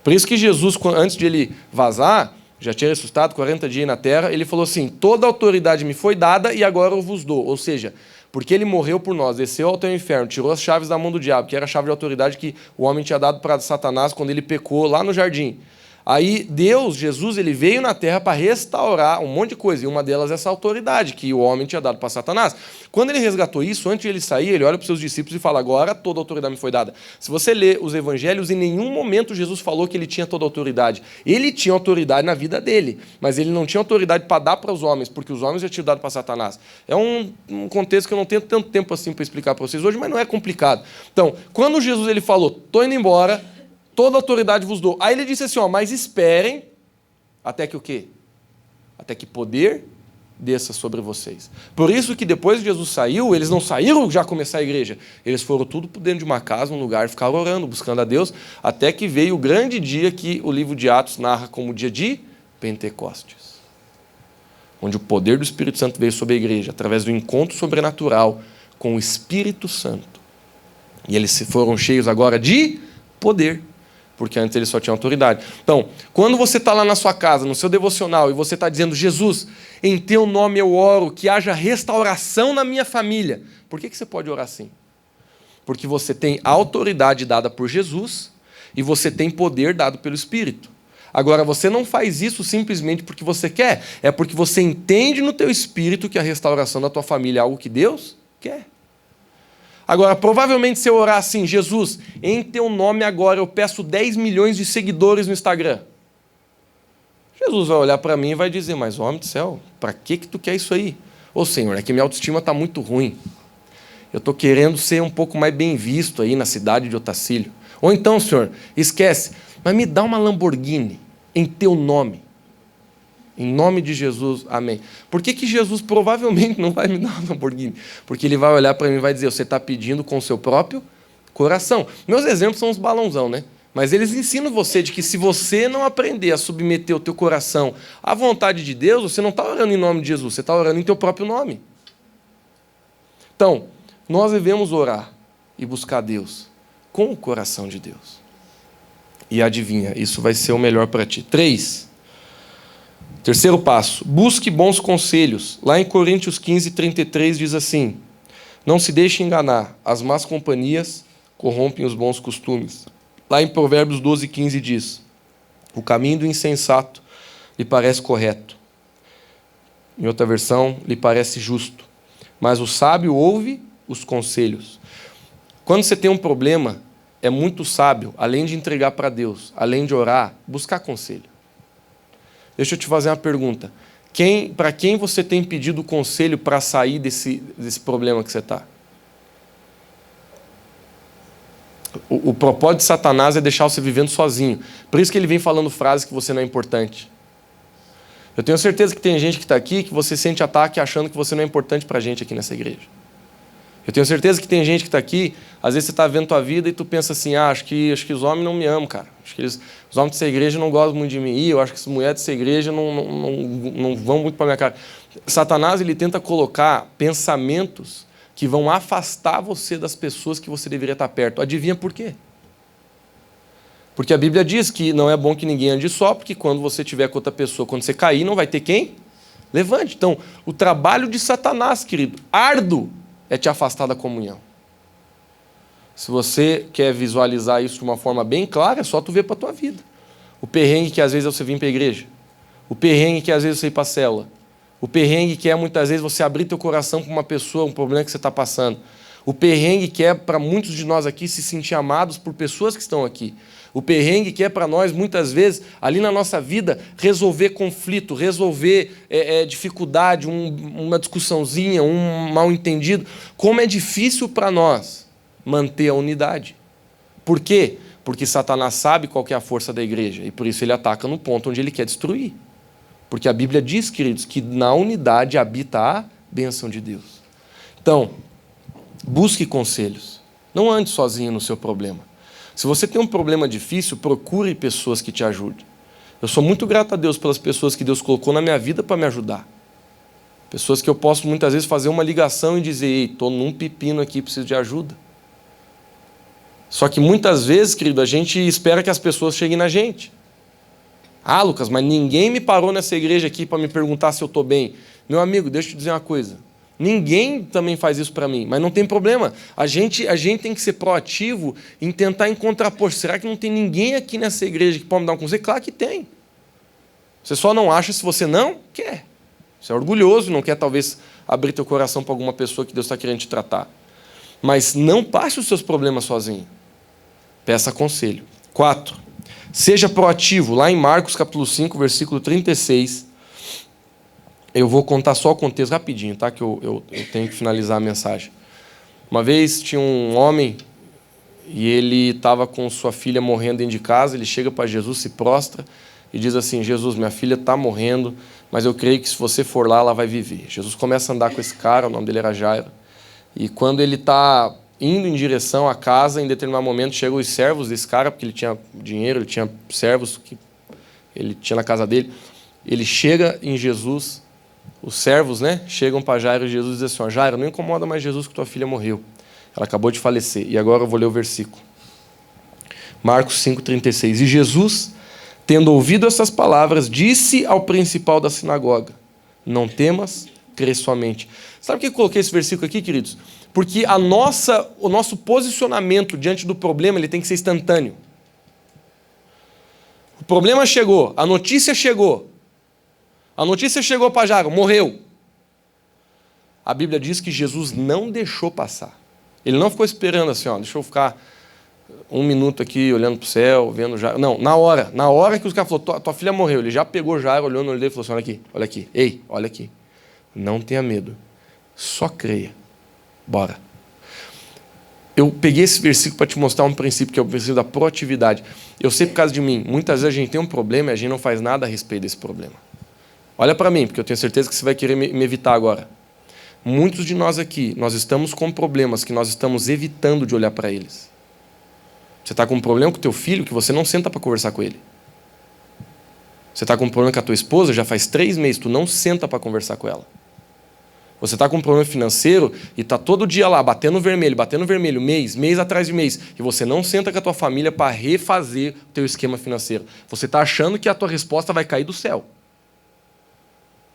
Por isso que Jesus, antes de ele vazar, já tinha ressuscitado 40 dias na terra, ele falou assim, toda autoridade me foi dada e agora eu vos dou. Ou seja, porque ele morreu por nós, desceu ao teu inferno, tirou as chaves da mão do diabo, que era a chave de autoridade que o homem tinha dado para Satanás quando ele pecou lá no jardim. Aí Deus, Jesus, ele veio na terra para restaurar um monte de coisa, e uma delas é essa autoridade que o homem tinha dado para Satanás. Quando ele resgatou isso, antes de ele sair, ele olha para os seus discípulos e fala, agora toda a autoridade me foi dada. Se você ler os evangelhos, em nenhum momento Jesus falou que ele tinha toda a autoridade. Ele tinha autoridade na vida dele, mas ele não tinha autoridade para dar para os homens, porque os homens já tinham dado para Satanás. É um contexto que eu não tenho tanto tempo assim para explicar para vocês hoje, mas não é complicado. Então, quando Jesus ele falou, estou indo embora, toda autoridade vos dou. Aí ele disse assim, ó, mas esperem até que o quê? Até que poder desça sobre vocês. Por isso que depois que Jesus saiu, eles não saíram já começar a igreja. Eles foram tudo por dentro de uma casa, um lugar, ficaram orando, buscando a Deus, até que veio o grande dia que o livro de Atos narra como o dia de Pentecostes. Onde o poder do Espírito Santo veio sobre a igreja, através do encontro sobrenatural com o Espírito Santo. E eles foram cheios agora de poder. Porque antes ele só tinha autoridade. Então, quando você está lá na sua casa, no seu devocional, e você está dizendo, Jesus, em teu nome eu oro, que haja restauração na minha família. Por que você pode orar assim? Porque você tem autoridade dada por Jesus e você tem poder dado pelo Espírito. Agora, você não faz isso simplesmente porque você quer, é porque você entende no teu espírito que a restauração da tua família é algo que Deus quer. Agora, provavelmente se eu orar assim, Jesus, em teu nome agora eu peço 10 milhões de seguidores no Instagram. Jesus vai olhar para mim e vai dizer, mas homem do céu, para que tu quer isso aí? Ô Senhor, é que minha autoestima está muito ruim. Eu estou querendo ser um pouco mais bem visto aí na cidade de Otacílio. Ou então, Senhor, esquece, mas me dá uma Lamborghini em teu nome. Em nome de Jesus, amém. Por que Jesus provavelmente não vai me dar uma Lamborghini? Porque ele vai olhar para mim e vai dizer, você está pedindo com o seu próprio coração. Meus exemplos são uns balãozão, né? Mas eles ensinam você de que se você não aprender a submeter o teu coração à vontade de Deus, você não está orando em nome de Jesus, você está orando em teu próprio nome. Então, nós devemos orar e buscar Deus com o coração de Deus. E adivinha, isso vai ser o melhor para ti. 3. Terceiro passo, busque bons conselhos. Lá em Coríntios 15, 33 diz assim: não se deixe enganar, as más companhias corrompem os bons costumes. Lá em Provérbios 12, 15 diz: o caminho do insensato lhe parece correto. Em outra versão, lhe parece justo. Mas o sábio ouve os conselhos. Quando você tem um problema, é muito sábio, além de entregar para Deus, além de orar, buscar conselho. Deixa eu te fazer uma pergunta. Para quem você tem pedido conselho para sair desse problema que você está? O propósito de Satanás é deixar você vivendo sozinho. Por isso que ele vem falando frases que você não é importante. Eu tenho certeza que tem gente que está aqui que você sente ataque achando que você não é importante para a gente aqui nessa igreja. Eu tenho certeza que tem gente que está aqui, às vezes você está vendo tua vida e tu pensa assim, acho que os homens não me amam, cara. Acho que os homens dessa igreja não gostam muito de mim. E eu acho que as mulheres dessa igreja não vão muito para minha cara. Satanás, ele tenta colocar pensamentos que vão afastar você das pessoas que você deveria estar perto. Adivinha por quê? Porque a Bíblia diz que não é bom que ninguém ande só, porque quando você estiver com outra pessoa, quando você cair, não vai ter quem? Levante. Então, o trabalho de Satanás, querido, árduo, é te afastar da comunhão. Se você quer visualizar isso de uma forma bem clara, é só tu ver para a tua vida. O perrengue que às vezes é você vir para a igreja. O perrengue que às vezes é você ir para a célula. O perrengue que é muitas vezes você abrir teu coração para uma pessoa, um problema que você está passando. O perrengue que é para muitos de nós aqui se sentir amados por pessoas que estão aqui. O perrengue que é para nós, muitas vezes, ali na nossa vida, resolver conflito, resolver dificuldade, uma discussãozinha, um mal-entendido. Como é difícil para nós manter a unidade. Por quê? Porque Satanás sabe qual que é a força da igreja e por isso ele ataca no ponto onde ele quer destruir. Porque a Bíblia diz, queridos, que na unidade habita a bênção de Deus. Então, busque conselhos. Não ande sozinho no seu problema. Se você tem um problema difícil, procure pessoas que te ajudem. Eu sou muito grato a Deus pelas pessoas que Deus colocou na minha vida para me ajudar. Pessoas que eu posso muitas vezes fazer uma ligação e dizer, ei, estou num pepino aqui, preciso de ajuda. Só que muitas vezes, querido, a gente espera que as pessoas cheguem na gente. Ah, Lucas, mas ninguém me parou nessa igreja aqui para me perguntar se eu estou bem. Meu amigo, deixa eu te dizer uma coisa. Ninguém também faz isso para mim, mas não tem problema. A gente tem que ser proativo em tentar encontrar, poxa, será que não tem ninguém aqui nessa igreja que pode me dar um conselho? Claro que tem. Você só não acha se você não quer. Você é orgulhoso, não quer talvez abrir teu coração para alguma pessoa que Deus está querendo te tratar. Mas não passe os seus problemas sozinho. Peça conselho. 4. Seja proativo. Lá em Marcos capítulo 5, versículo 36... Eu vou contar só o contexto rapidinho, tá? Que eu tenho que finalizar a mensagem. Uma vez tinha um homem e ele estava com sua filha morrendo dentro de casa. Ele chega para Jesus, se prostra e diz assim, Jesus, minha filha está morrendo, mas eu creio que se você for lá, ela vai viver. Jesus começa a andar com esse cara, o nome dele era Jairo. E quando ele está indo em direção à casa, em determinado momento chegam os servos desse cara, porque ele tinha dinheiro, ele tinha servos que ele tinha na casa dele. Ele chega em Jesus... Os servos, chegam para Jairo e Jesus diz assim, Jairo, não incomoda mais Jesus que tua filha morreu. Ela acabou de falecer. E agora eu vou ler o versículo. Marcos 5,36. E Jesus, tendo ouvido essas palavras, disse ao principal da sinagoga, não temas, crê somente. Sabe por que eu coloquei esse versículo aqui, queridos? Porque o nosso posicionamento diante do problema ele tem que ser instantâneo. O problema chegou, a notícia chegou. A notícia chegou para Jairo, morreu. A Bíblia diz que Jesus não deixou passar. Ele não ficou esperando assim, deixa eu ficar um minuto aqui olhando para o céu, vendo Jairo. Não, na hora que os caras falaram, tua filha morreu, ele já pegou Jairo, olhou no olho dele e falou assim, olha aqui, ei, olha aqui. Não tenha medo, só creia. Bora. Eu peguei esse versículo para te mostrar um princípio, que é o princípio da proatividade. Eu sei por causa de mim, muitas vezes a gente tem um problema e a gente não faz nada a respeito desse problema. Olha para mim, porque eu tenho certeza que você vai querer me evitar agora. Muitos de nós aqui, nós estamos com problemas que nós estamos evitando de olhar para eles. Você está com um problema com o teu filho que você não senta para conversar com ele. Você está com um problema com a tua esposa, já faz 3 meses, tu não senta para conversar com ela. Você está com um problema financeiro e está todo dia lá, batendo vermelho, mês atrás de mês, e você não senta com a tua família para refazer o teu esquema financeiro. Você está achando que a tua resposta vai cair do céu.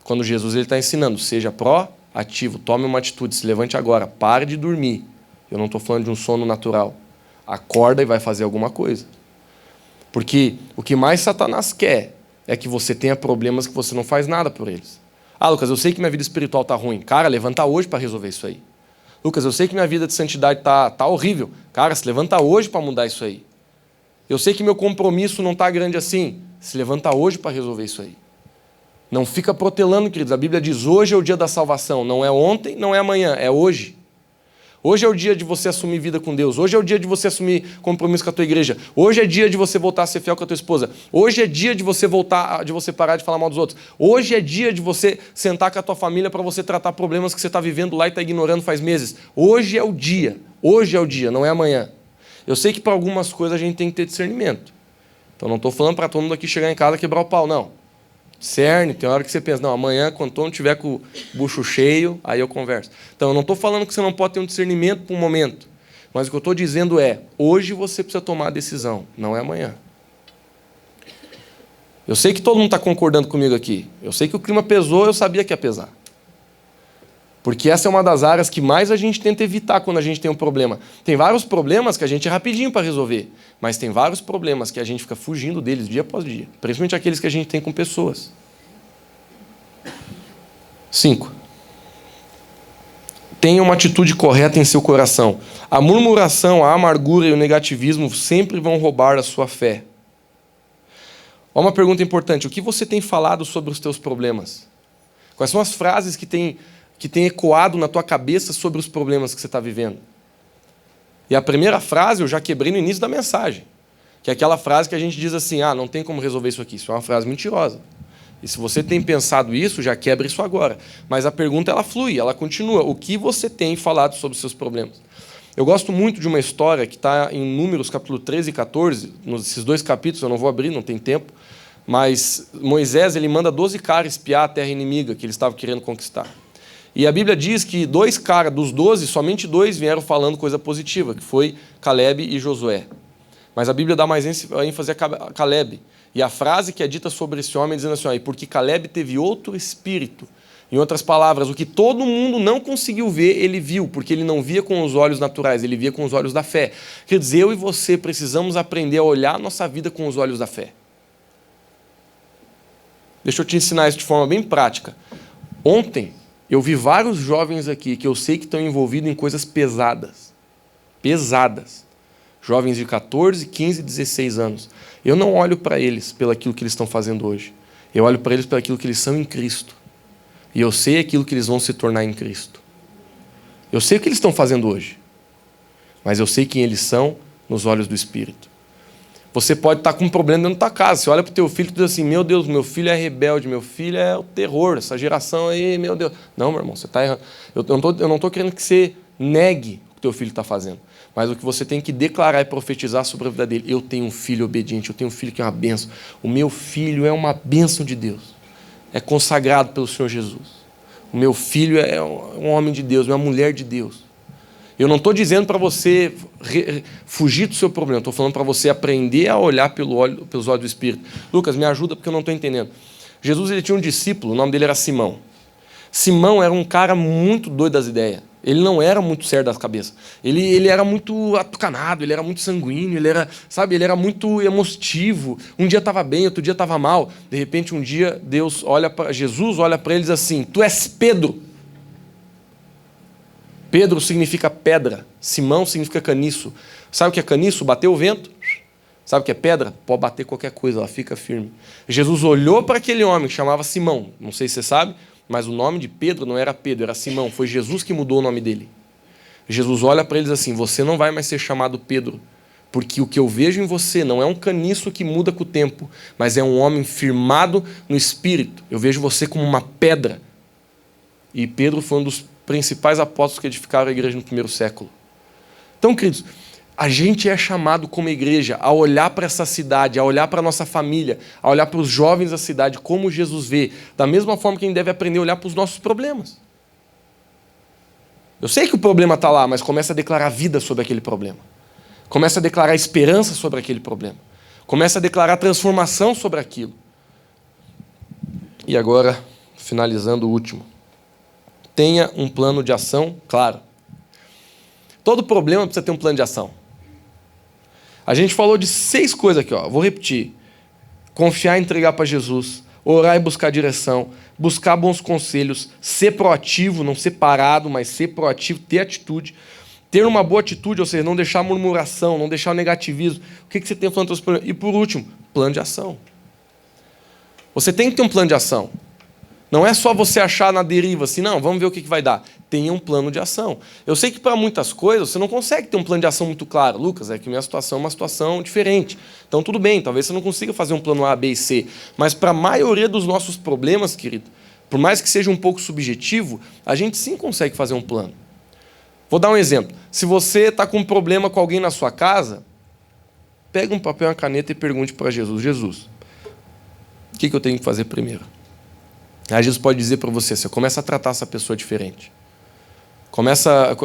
Quando Jesus está ensinando, seja proativo, tome uma atitude, se levante agora, pare de dormir. Eu não estou falando de um sono natural. Acorda e vai fazer alguma coisa. Porque o que mais Satanás quer é que você tenha problemas que você não faz nada por eles. Ah, Lucas, eu sei que minha vida espiritual está ruim. Cara, levanta hoje para resolver isso aí. Lucas, eu sei que minha vida de santidade tá horrível. Cara, se levanta hoje para mudar isso aí. Eu sei que meu compromisso não está grande assim. Se levanta hoje para resolver isso aí. Não fica protelando, queridos. A Bíblia diz, hoje é o dia da salvação. Não é ontem, não é amanhã, é hoje. Hoje é o dia de você assumir vida com Deus. Hoje é o dia de você assumir compromisso com a tua igreja. Hoje é dia de você voltar a ser fiel com a tua esposa. Hoje é dia de você parar de falar mal dos outros. Hoje é dia de você sentar com a tua família para você tratar problemas que você está vivendo lá e está ignorando faz meses. Hoje é o dia. Hoje é o dia, não é amanhã. Eu sei que para algumas coisas a gente tem que ter discernimento. Então não estou falando para todo mundo aqui chegar em casa e quebrar o pau, não. Discerne, tem hora que você pensa, não, amanhã, quando todo mundo estiver com o bucho cheio, aí eu converso. Então, eu não estou falando que você não pode ter um discernimento por um momento, mas o que eu estou dizendo é, hoje você precisa tomar a decisão, não é amanhã. Eu sei que todo mundo está concordando comigo aqui. Eu sei que o clima pesou, eu sabia que ia pesar. Porque essa é uma das áreas que mais a gente tenta evitar quando a gente tem um problema. Tem vários problemas que a gente é rapidinho para resolver, mas tem vários problemas que a gente fica fugindo deles dia após dia, principalmente aqueles que a gente tem com pessoas. 5. Tenha uma atitude correta em seu coração. A murmuração, a amargura e o negativismo sempre vão roubar a sua fé. Uma pergunta importante, o que você tem falado sobre os teus problemas? Quais são as frases que têm ecoado na tua cabeça sobre os problemas que você está vivendo? E a primeira frase eu já quebrei no início da mensagem, que é aquela frase que a gente diz assim, não tem como resolver isso aqui. Isso é uma frase mentirosa. E se você tem pensado isso, já quebra isso agora. Mas a pergunta, ela flui, ela continua. O que você tem falado sobre os seus problemas? Eu gosto muito de uma história que está em Números, capítulo 13 e 14, nesses 2 capítulos, eu não vou abrir, não tem tempo, mas Moisés ele manda 12 caras espiar a terra inimiga que eles estavam querendo conquistar. E a Bíblia diz que 2 caras, dos 12, somente 2 vieram falando coisa positiva, que foi Caleb e Josué. Mas a Bíblia dá mais ênfase a Caleb. E a frase que é dita sobre esse homem, dizendo assim, porque Caleb teve outro espírito. Em outras palavras, o que todo mundo não conseguiu ver, ele viu, porque ele não via com os olhos naturais, ele via com os olhos da fé. Quer dizer, eu e você precisamos aprender a olhar a nossa vida com os olhos da fé. Deixa eu te ensinar isso de forma bem prática. Ontem, eu vi vários jovens aqui que eu sei que estão envolvidos em coisas pesadas. Pesadas. Jovens de 14, 15, 16 anos. Eu não olho para eles pelo aquilo que eles estão fazendo hoje. Eu olho para eles pelo aquilo que eles são em Cristo. E eu sei aquilo que eles vão se tornar em Cristo. Eu sei o que eles estão fazendo hoje. Mas eu sei quem eles são nos olhos do Espírito. Você pode estar com um problema dentro da tua casa. Você olha para o teu filho e diz assim, meu Deus, meu filho é rebelde, meu filho é o terror, essa geração aí, meu Deus. Não, meu irmão, você está errando. Eu não estou querendo que você negue o que o teu filho está fazendo. Mas o que você tem que declarar e profetizar sobre a vida dele. Eu tenho um filho obediente, eu tenho um filho que é uma bênção. O meu filho é uma bênção de Deus. É consagrado pelo Senhor Jesus. O meu filho é um homem de Deus, uma mulher de Deus. Eu não estou dizendo para você fugir do seu problema, estou falando para você aprender a olhar pelos olhos do Espírito. Lucas, me ajuda porque eu não estou entendendo. Jesus ele tinha um discípulo, o nome dele era Simão. Simão era um cara muito doido das ideias. Ele não era muito certo das cabeças. Ele era muito atucanado, ele era muito sanguíneo, ele era muito emotivo. Um dia estava bem, outro dia estava mal. De repente, um dia, Jesus olha para ele e diz assim, tu és Pedro. Pedro significa pedra, Simão significa caniço. Sabe o que é caniço? Bateu o vento. Sabe o que é pedra? Pode bater qualquer coisa, ela fica firme. Jesus olhou para aquele homem que chamava Simão, não sei se você sabe, mas o nome de Pedro não era Pedro, era Simão. Foi Jesus que mudou o nome dele. Jesus olha para ele e diz assim, você não vai mais ser chamado Pedro, porque o que eu vejo em você não é um caniço que muda com o tempo, mas é um homem firmado no Espírito. Eu vejo você como uma pedra. E Pedro foi um dos principais apóstolos que edificaram a igreja no primeiro século. Então, queridos, A gente é chamado como igreja a olhar para essa cidade, a olhar para a nossa família, a olhar para os jovens da cidade como Jesus vê, da mesma forma que a gente deve aprender a olhar para os nossos problemas. Eu sei que o problema está lá, mas começa a declarar vida sobre aquele problema. Começa a declarar esperança sobre aquele problema. Começa a declarar transformação sobre aquilo. E agora, finalizando o último. Tenha um plano de ação claro. Todo problema precisa ter um plano de ação. A gente falou de 6 coisas aqui, ó. Vou repetir. Confiar e entregar para Jesus. Orar e buscar direção. Buscar bons conselhos. Ser proativo, não ser parado, mas ser proativo, ter atitude. Ter uma boa atitude, ou seja, não deixar a murmuração, não deixar o negativismo. O que você tem falando dos problemas? E por último, plano de ação. Você tem que ter um plano de ação. Não é só você achar na deriva assim, não, vamos ver o que vai dar. Tenha um plano de ação. Eu sei que para muitas coisas você não consegue ter um plano de ação muito claro. Lucas, é que minha situação é uma situação diferente. Então tudo bem, talvez você não consiga fazer um plano A, B e C. Mas para a maioria dos nossos problemas, querido, por mais que seja um pouco subjetivo, a gente sim consegue fazer um plano. Vou dar um exemplo. Se você está com um problema com alguém na sua casa, pega um papel e uma caneta e pergunte para Jesus, Jesus, o que eu tenho que fazer primeiro? Aí Jesus pode dizer para você, você começa a tratar essa pessoa diferente.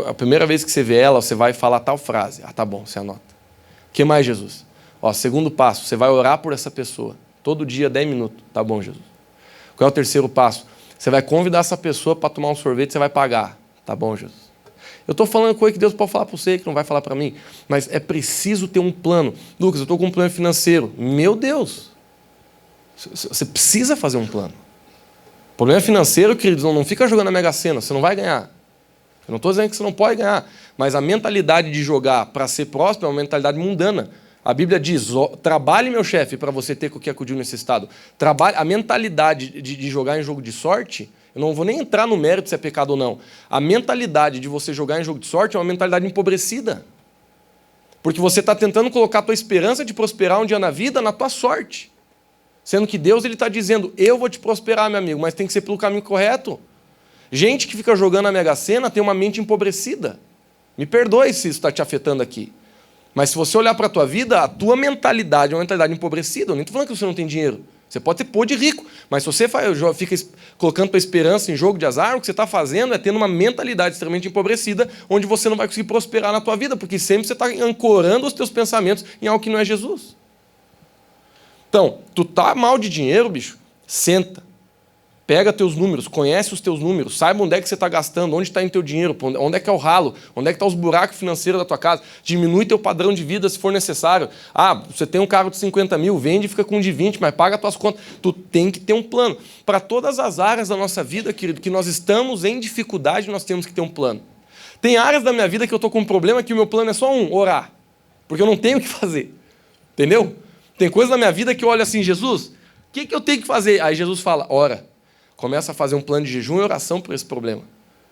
A primeira vez que você vê ela, você vai falar tal frase. Ah, tá bom, você anota. O que mais, Jesus? Ó, segundo passo, você vai orar por essa pessoa. Todo dia, 10 minutos. Tá bom, Jesus. Qual é o terceiro passo? Você vai convidar essa pessoa para tomar um sorvete, você vai pagar. Tá bom, Jesus. Eu estou falando coisa que Deus pode falar para você, que não vai falar para mim. Mas é preciso ter um plano. Lucas, eu estou com um plano financeiro. Meu Deus. Você precisa fazer um plano. Problema financeiro, queridos, não fica jogando a Mega Sena, você não vai ganhar. Eu não estou dizendo que você não pode ganhar, mas a mentalidade de jogar para ser próspero é uma mentalidade mundana. A Bíblia diz, trabalhe, meu chefe, para você ter qualquer acudir nesse estado. A mentalidade de jogar em jogo de sorte, eu não vou nem entrar no mérito se é pecado ou não. A mentalidade de você jogar em jogo de sorte é uma mentalidade empobrecida. Porque você está tentando colocar a tua esperança de prosperar um dia na vida na tua sorte. Sendo que Deus está dizendo, eu vou te prosperar, meu amigo, mas tem que ser pelo caminho correto. Gente que fica jogando a Mega Sena tem uma mente empobrecida. Me perdoe se isso está te afetando aqui. Mas se você olhar para a tua vida, a tua mentalidade é uma mentalidade empobrecida. Eu nem estou falando que você não tem dinheiro. Você pode ter pô de rico. Mas se você fica colocando tua esperança em jogo de azar, o que você está fazendo é tendo uma mentalidade extremamente empobrecida, onde você não vai conseguir prosperar na tua vida, porque sempre você está ancorando os teus pensamentos em algo que não é Jesus. Então, tu tá mal de dinheiro, bicho? Senta. Pega teus números, conhece os teus números, saiba onde é que você está gastando, onde está indo teu dinheiro, onde é que é o ralo, onde é que estão os buracos financeiros da tua casa. Diminui teu padrão de vida se for necessário. Ah, você tem um carro de 50 mil, vende e fica com um de 20, mas paga as tuas contas. Tu tem que ter um plano. Para todas as áreas da nossa vida, querido, que nós estamos em dificuldade, nós temos que ter um plano. Tem áreas da minha vida que eu estou com um problema que o meu plano é só orar. Porque eu não tenho o que fazer. Entendeu? Tem coisas na minha vida que eu olho assim, Jesus, o que eu tenho que fazer? Aí Jesus fala, ora. Começa a fazer um plano de jejum e oração por esse problema.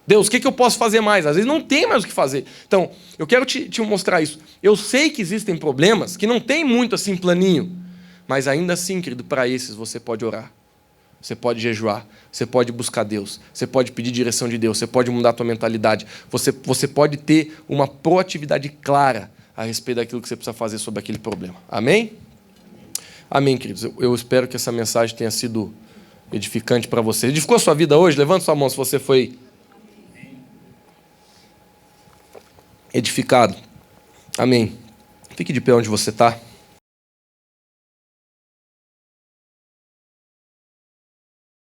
Deus, o que eu posso fazer mais? Às vezes não tem mais o que fazer. Então, eu quero te mostrar isso. Eu sei que existem problemas que não tem muito assim planinho, mas ainda assim, querido, para esses você pode orar. Você pode jejuar, você pode buscar Deus, você pode pedir direção de Deus, você pode mudar a tua mentalidade, você pode ter uma proatividade clara a respeito daquilo que você precisa fazer sobre aquele problema. Amém? Amém, queridos. Eu espero que essa mensagem tenha sido edificante para você. Edificou a sua vida hoje? Levanta sua mão se você foi edificado. Amém. Fique de pé onde você está.